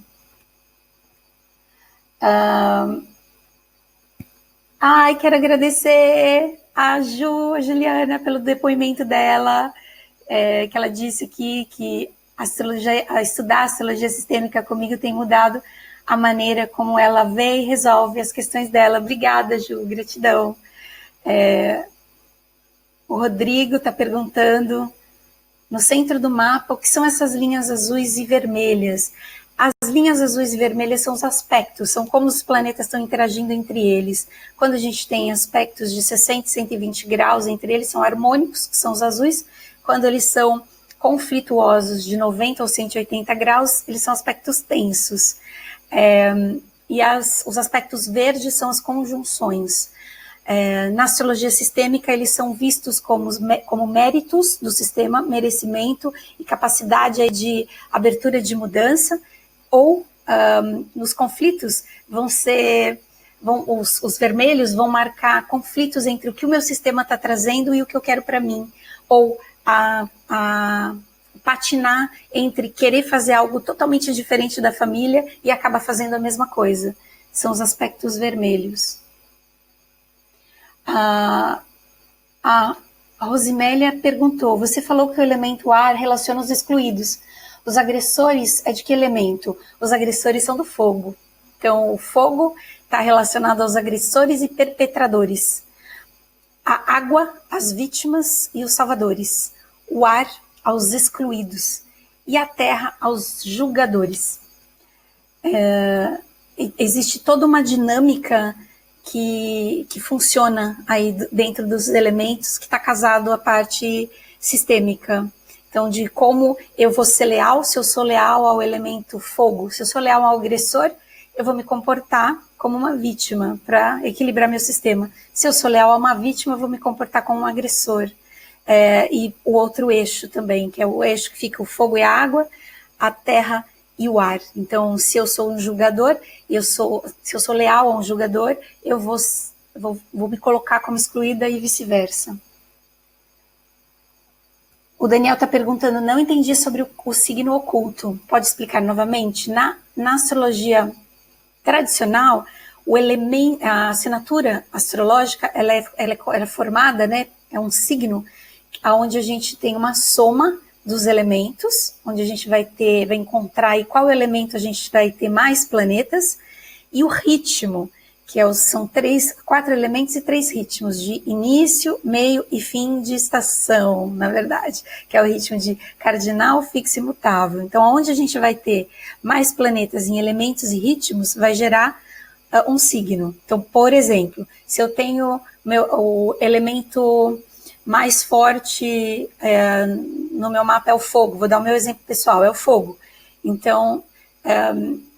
[SPEAKER 2] Quero agradecer a Juliana, pelo depoimento dela, que ela disse que estudar a astrologia sistêmica comigo tem mudado a maneira como ela vê e resolve as questões dela. Obrigada, Ju, gratidão. O Rodrigo está perguntando, no centro do mapa, o que são essas linhas azuis e vermelhas? As linhas azuis e vermelhas são os aspectos, são como os planetas estão interagindo entre eles. Quando a gente tem aspectos de 60 e 120 graus entre eles, são harmônicos, que são os azuis. Quando eles são conflituosos, de 90 ou 180 graus, eles são aspectos tensos. Os aspectos verdes são as conjunções. Na astrologia sistêmica, eles são vistos como méritos do sistema, merecimento e capacidade de abertura de mudança, ou nos conflitos os vermelhos vão marcar conflitos entre o que o meu sistema está trazendo e o que eu quero para mim, ou patinar entre querer fazer algo totalmente diferente da família e acabar fazendo a mesma coisa. São os aspectos vermelhos. A Rosimélia perguntou, você falou que o elemento ar relaciona os excluídos. Os agressores é de que elemento? Os agressores são do fogo. Então, o fogo está relacionado aos agressores e perpetradores. A água, as vítimas e os salvadores. O ar, aos excluídos. E a terra, aos julgadores. Existe toda uma dinâmica que funciona aí dentro dos elementos, que está casado à parte sistêmica. Então, de como eu vou ser leal, se eu sou leal ao elemento fogo, se eu sou leal ao agressor, eu vou me comportar como uma vítima para equilibrar meu sistema. Se eu sou leal a uma vítima, eu vou me comportar como um agressor. E o outro eixo também, que é o eixo que fica o fogo e a água, a terra e o ar. Então, se eu sou um julgador, se eu sou leal a um julgador, eu vou me colocar como excluída e vice-versa. O Daniel está perguntando, não entendi sobre o signo oculto. Pode explicar novamente? Na astrologia tradicional, a assinatura astrológica ela é formada, né? É um signo onde a gente tem uma soma dos elementos, onde a gente vai encontrar aí qual elemento a gente vai ter mais planetas, e o ritmo, que são 4 elementos e 3 ritmos, de início, meio e fim de estação, na verdade, que é o ritmo de cardinal, fixo e mutável. Então, onde a gente vai ter mais planetas em elementos e ritmos, vai gerar um signo. Então, por exemplo, se eu tenho o elemento mais forte no meu mapa é o fogo, vou dar o meu exemplo pessoal, é o fogo. Então,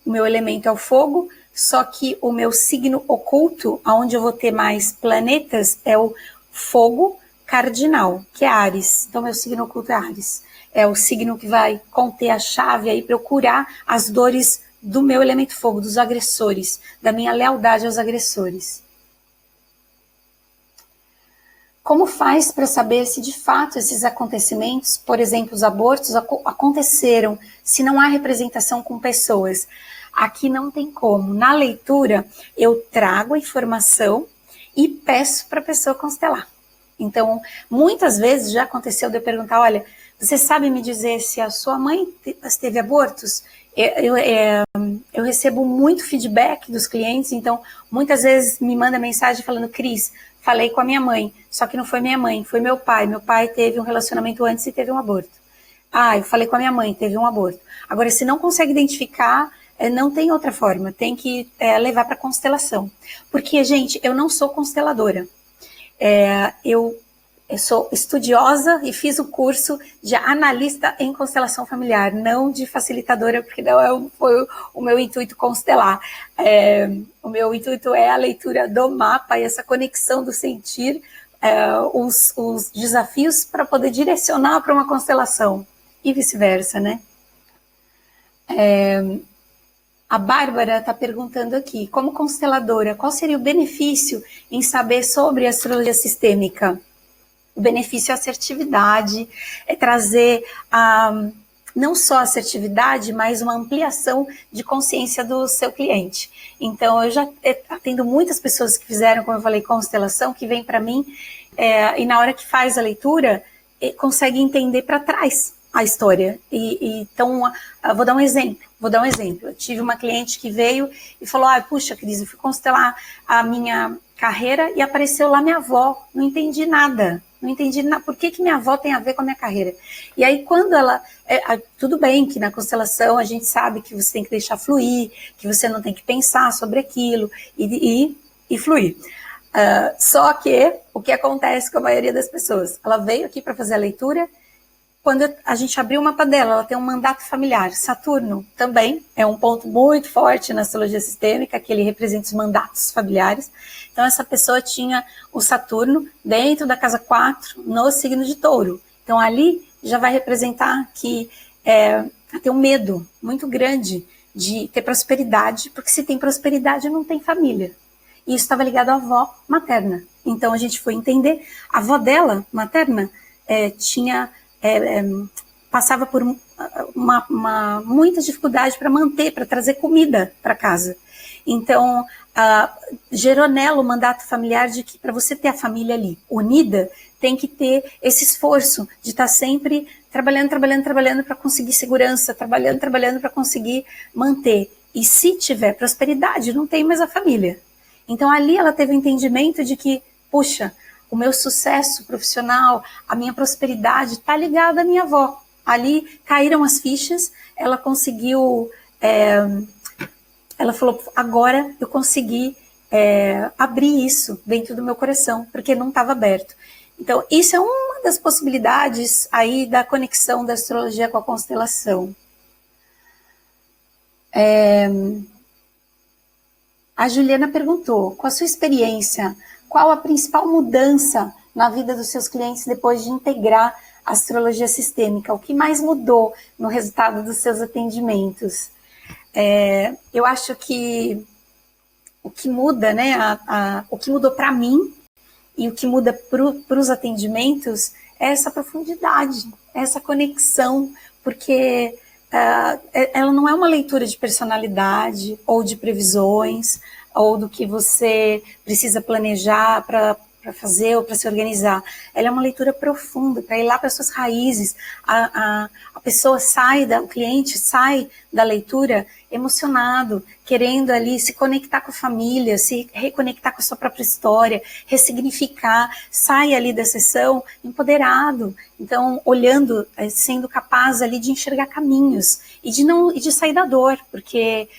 [SPEAKER 2] o meu elemento é o fogo, só que o meu signo oculto, onde eu vou ter mais planetas, é o fogo cardinal, que é Áries. Então, meu signo oculto é Áries. É o signo que vai conter a chave aí para eu curar as dores do meu elemento fogo, dos agressores, da minha lealdade aos agressores. Como faz para saber se de fato esses acontecimentos, por exemplo, os abortos, aconteceram, se não há representação com pessoas? Aqui não tem como. Na leitura, eu trago a informação e peço para a pessoa constelar. Então, muitas vezes já aconteceu de eu perguntar, olha, você sabe me dizer se a sua mãe teve abortos? Eu recebo muito feedback dos clientes, então muitas vezes me manda mensagem falando, Cris, falei com a minha mãe, só que não foi minha mãe, foi meu pai. Meu pai teve um relacionamento antes e teve um aborto. Eu falei com a minha mãe, teve um aborto. Agora, se não consegue identificar Não tem outra forma, tem que levar para constelação. Porque, gente, eu não sou consteladora. Eu sou estudiosa e fiz o curso de analista em constelação familiar, não de facilitadora, porque não foi o meu intuito constelar. O meu intuito é a leitura do mapa e essa conexão do sentir, os desafios para poder direcionar para uma constelação e vice-versa, né? A Bárbara está perguntando aqui, como consteladora, qual seria o benefício em saber sobre astrologia sistêmica? O benefício é a assertividade, é trazer não só assertividade, mas uma ampliação de consciência do seu cliente. Então, eu já atendo muitas pessoas que fizeram, como eu falei, constelação, que vem para mim, e na hora que faz a leitura, consegue entender para trás a história. Então, vou dar um exemplo. Eu tive uma cliente que veio e falou, puxa, Cris, eu fui constelar a minha carreira e apareceu lá minha avó, não entendi nada. Por que minha avó tem a ver com a minha carreira? E aí, quando ela... tudo bem que na constelação a gente sabe que você tem que deixar fluir, que você não tem que pensar sobre aquilo e fluir. Só que, o que acontece com a maioria das pessoas? Ela veio aqui para fazer a leitura. Quando a gente abriu o mapa dela, ela tem um mandato familiar. Saturno também é um ponto muito forte na astrologia sistêmica, que ele representa os mandatos familiares. Então, essa pessoa tinha o Saturno dentro da casa 4, no signo de Touro. Então, ali já vai representar que tem um medo muito grande de ter prosperidade, porque se tem prosperidade, não tem família. E isso estava ligado à avó materna. Então, a gente foi entender. A avó dela, materna, passava por muita dificuldade para manter, para trazer comida para casa. Então, gerou nela o mandato familiar de que para você ter a família ali unida, tem que ter esse esforço de estar sempre trabalhando para conseguir segurança, trabalhando para conseguir manter. E se tiver prosperidade, não tem mais a família. Então, ali ela teve o entendimento de que, puxa, o meu sucesso profissional, a minha prosperidade está ligada à minha avó. Ali caíram as fichas, ela conseguiu... ela falou, agora eu consegui abrir isso dentro do meu coração, porque não estava aberto. Então, isso é uma das possibilidades aí da conexão da astrologia com a constelação. A Juliana perguntou, com a sua experiência, qual a principal mudança na vida dos seus clientes depois de integrar a astrologia sistêmica? O que mais mudou no resultado dos seus atendimentos? Eu acho que o que muda, né, o que mudou para mim e o que muda para os atendimentos é essa profundidade, essa conexão, porque ela não é uma leitura de personalidade ou de previsões ou do que você precisa planejar para fazer ou para se organizar. Ela é uma leitura profunda, para ir lá para as suas raízes. A pessoa o cliente sai da leitura emocionado, querendo ali se conectar com a família, se reconectar com a sua própria história, ressignificar, sai ali da sessão empoderado, então olhando, sendo capaz ali de enxergar caminhos e de sair da dor, porque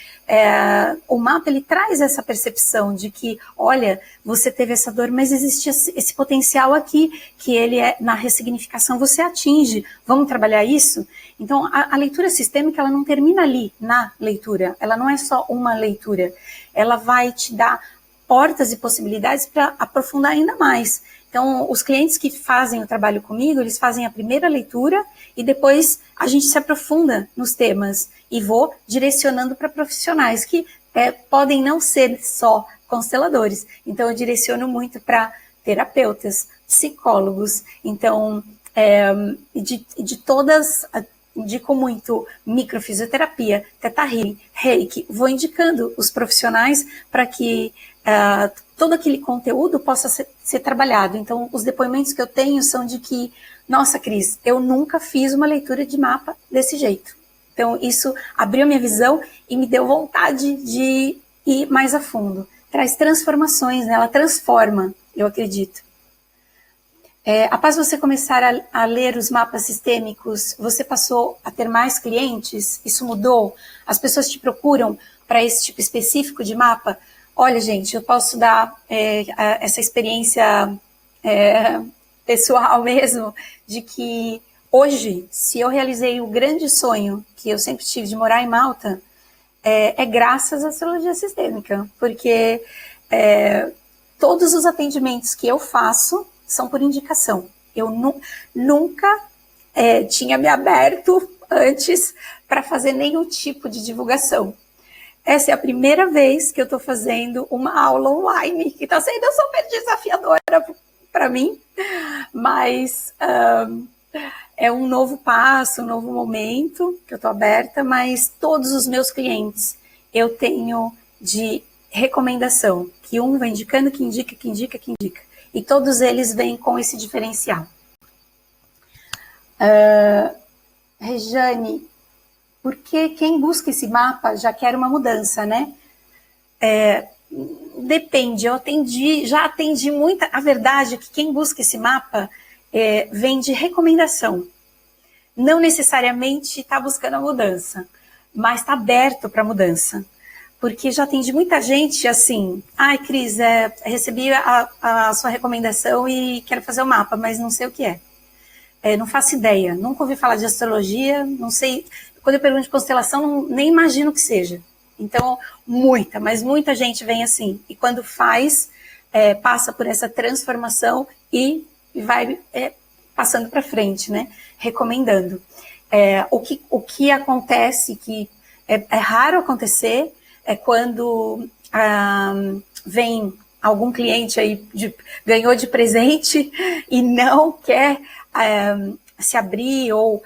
[SPEAKER 2] o mapa ele traz essa percepção de que, olha, você teve essa dor, mas existe esse potencial aqui, que ele na ressignificação você atinge, vamos trabalhar isso? Então a leitura sistêmica ela não termina ali na leitura, ela não é só uma leitura, ela vai te dar portas e possibilidades para aprofundar ainda mais. Então, os clientes que fazem o trabalho comigo, eles fazem a primeira leitura e depois a gente se aprofunda nos temas e vou direcionando para profissionais que podem não ser só consteladores. Então, eu direciono muito para terapeutas, psicólogos, então, de todas... Indico muito microfisioterapia, Theta Healing, Reiki. Vou indicando os profissionais para que todo aquele conteúdo possa ser trabalhado. Então, os depoimentos que eu tenho são de que, nossa, Cris, eu nunca fiz uma leitura de mapa desse jeito. Então, isso abriu minha visão e me deu vontade de ir mais a fundo. Traz transformações, né? Ela transforma, eu acredito. Após você começar a ler os mapas sistêmicos, você passou a ter mais clientes? Isso mudou? As pessoas te procuram para esse tipo específico de mapa? Olha, gente, eu posso dar essa experiência pessoal mesmo, de que hoje, se eu realizei o grande sonho que eu sempre tive de morar em Malta, é graças à astrologia sistêmica, porque todos os atendimentos que eu faço são por indicação. Eu nunca tinha me aberto antes para fazer nenhum tipo de divulgação. Essa é a primeira vez que eu estou fazendo uma aula online, que está sendo super desafiadora para mim, mas é um novo passo, um novo momento que eu estou aberta, mas todos os meus clientes eu tenho de recomendação, que um vai indicando, que indica, que indica, que indica. E todos eles vêm com esse diferencial. Rejane, porque quem busca esse mapa já quer uma mudança, né? Depende, já atendi muita... A verdade é que quem busca esse mapa vem de recomendação. Não necessariamente está buscando a mudança, mas está aberto para a mudança. Porque já atendi muita gente assim, ai, Cris, recebi a sua recomendação e quero fazer o mapa, mas não sei o que é. Não faço ideia, nunca ouvi falar de astrologia, não sei, quando eu pergunto de constelação, nem imagino que seja. Então, mas muita gente vem assim, e quando faz, passa por essa transformação e vai passando para frente, né? Recomendando. O que acontece, que é raro acontecer, é quando vem algum cliente aí, ganhou de presente e não quer se abrir ou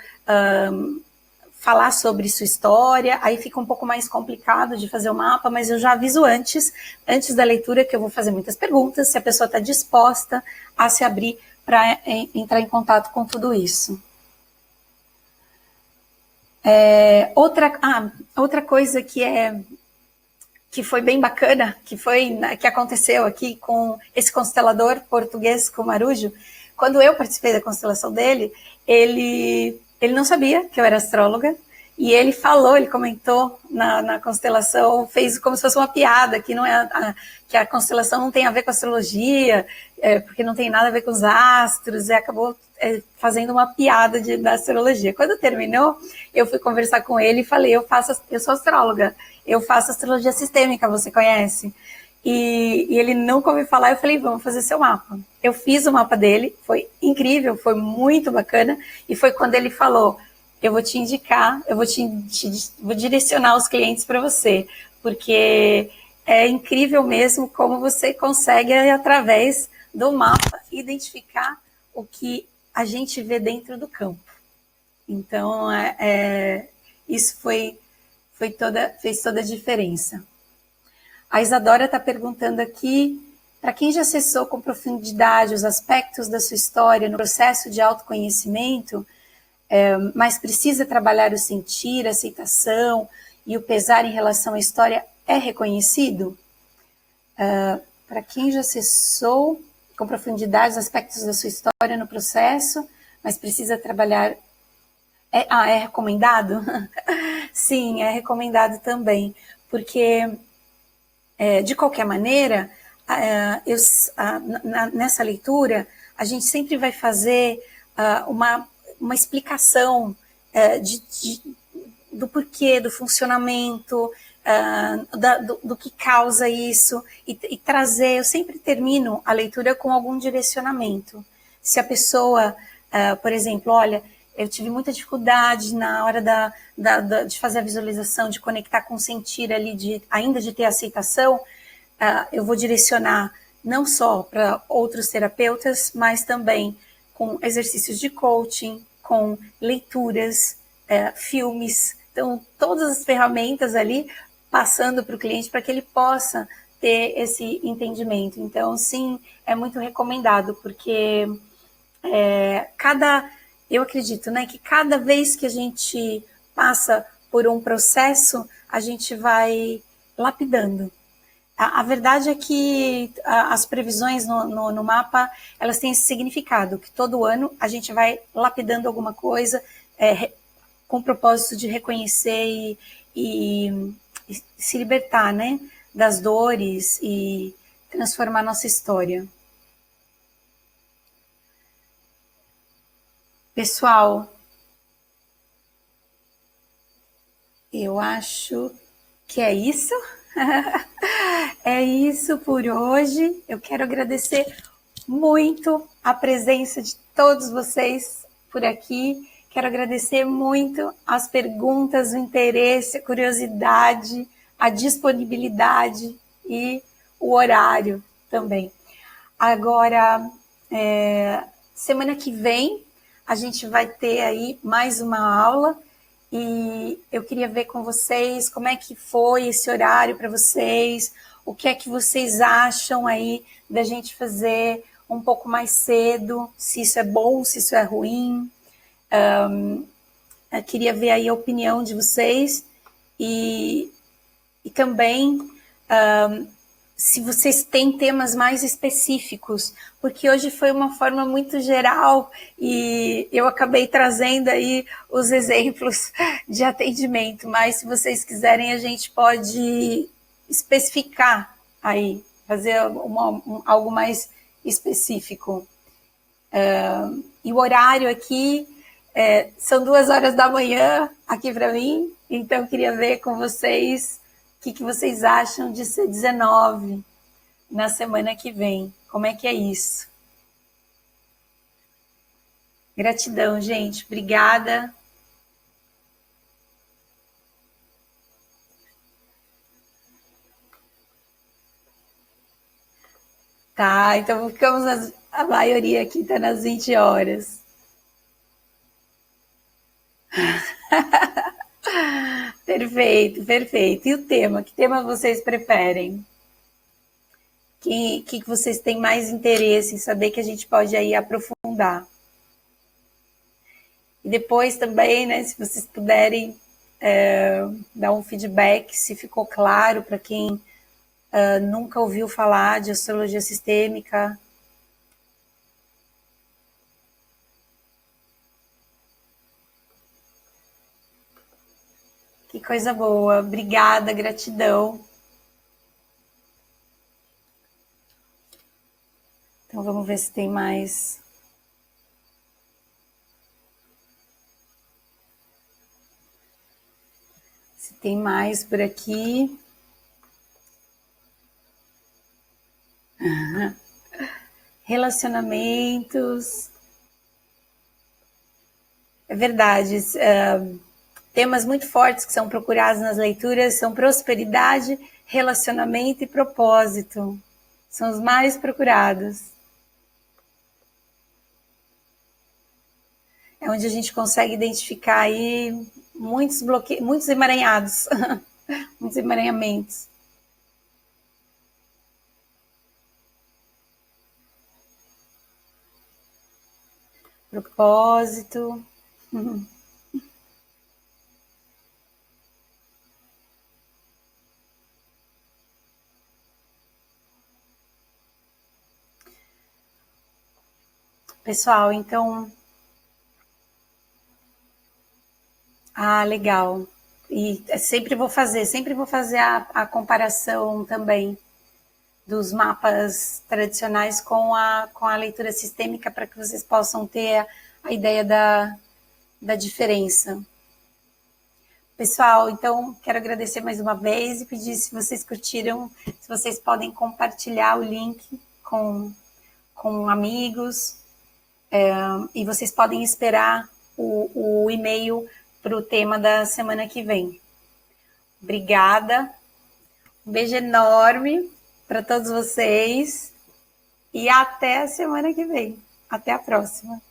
[SPEAKER 2] falar sobre sua história, aí fica um pouco mais complicado de fazer o mapa, mas eu já aviso antes da leitura, que eu vou fazer muitas perguntas, se a pessoa está disposta a se abrir para entrar em contato com tudo isso. Outra coisa que foi bem bacana, que aconteceu aqui com esse constelador português, com o Marujo, quando eu participei da constelação dele, ele não sabia que eu era astróloga, e ele comentou na constelação, fez como se fosse uma piada, que a constelação não tem a ver com astrologia, porque não tem nada a ver com os astros, e acabou fazendo uma piada da astrologia. Quando terminou, eu fui conversar com ele e falei, eu sou astróloga, eu faço astrologia sistêmica, você conhece? E ele nunca ouviu falar, eu falei, vamos fazer seu mapa. Eu fiz o mapa dele, foi incrível, foi muito bacana, e foi quando ele falou, eu vou te indicar, vou direcionar os clientes para você, porque é incrível mesmo como você consegue, através do mapa, identificar o que a gente vê dentro do campo. Então, isso fez toda a diferença. A Isadora está perguntando aqui, para quem já acessou com profundidade os aspectos da sua história no processo de autoconhecimento, mas precisa trabalhar o sentir, a aceitação e o pesar em relação à história, é reconhecido? Para quem já acessou com profundidade os aspectos da sua história no processo, mas precisa trabalhar... é recomendado? Sim, é recomendado também, porque, de qualquer maneira, nessa leitura, a gente sempre vai fazer uma explicação do porquê, do funcionamento, do que causa isso, e trazer, eu sempre termino a leitura com algum direcionamento. Se a pessoa, por exemplo, olha, eu tive muita dificuldade na hora de fazer a visualização, de conectar com o sentir ali, ainda de ter aceitação, eu vou direcionar não só para outros terapeutas, mas também com exercícios de coaching, com leituras, filmes, então todas as ferramentas ali passando para o cliente para que ele possa ter esse entendimento. Então, sim, é muito recomendado, porque eu acredito, né, que cada vez que a gente passa por um processo, a gente vai lapidando. A verdade é que as previsões no mapa, elas têm esse significado, que todo ano a gente vai lapidando alguma coisa com o propósito de reconhecer e se libertar, né, das dores e transformar nossa história. Pessoal, eu acho que é isso. É isso por hoje. Eu quero agradecer muito a presença de todos vocês por aqui. Quero agradecer muito as perguntas, o interesse, a curiosidade, a disponibilidade e o horário também. Agora, semana que vem, a gente vai ter aí mais uma aula e eu queria ver com vocês como é que foi esse horário para vocês, o que é que vocês acham aí da gente fazer um pouco mais cedo, se isso é bom, se isso é ruim. Eu queria ver aí a opinião de vocês e também se vocês têm temas mais específicos, porque hoje foi uma forma muito geral e eu acabei trazendo aí os exemplos de atendimento, mas se vocês quiserem a gente pode especificar aí, fazer algo mais específico. E o horário aqui são 2 horas da manhã aqui para mim, então eu queria ver com vocês o que vocês acham de ser 19 na semana que vem. Como é que é isso? Gratidão, gente. Obrigada. Tá, então ficamos, a maioria aqui está nas 20 horas. Perfeito, perfeito. E o tema? Que tema vocês preferem? Que vocês têm mais interesse em saber que a gente pode aí aprofundar? E depois também, né, se vocês puderem dar um feedback, se ficou claro para quem nunca ouviu falar de astrologia sistêmica. Que coisa boa. Obrigada, gratidão. Então vamos ver se tem mais. Se tem mais por aqui. Relacionamentos. É verdade. Temas muito fortes que são procurados nas leituras são prosperidade, relacionamento e propósito. São os mais procurados. É onde a gente consegue identificar aí muitos bloqueios, muitos emaranhados, muitos emaranhamentos. Propósito. Pessoal, então... legal. E sempre vou fazer a comparação também dos mapas tradicionais com a leitura sistêmica para que vocês possam ter a ideia da diferença. Pessoal, então quero agradecer mais uma vez e pedir se vocês curtiram, se vocês podem compartilhar o link com amigos e vocês podem esperar o e-mail para o tema da semana que vem. Obrigada, um beijo enorme para todos vocês e até a semana que vem. Até a próxima.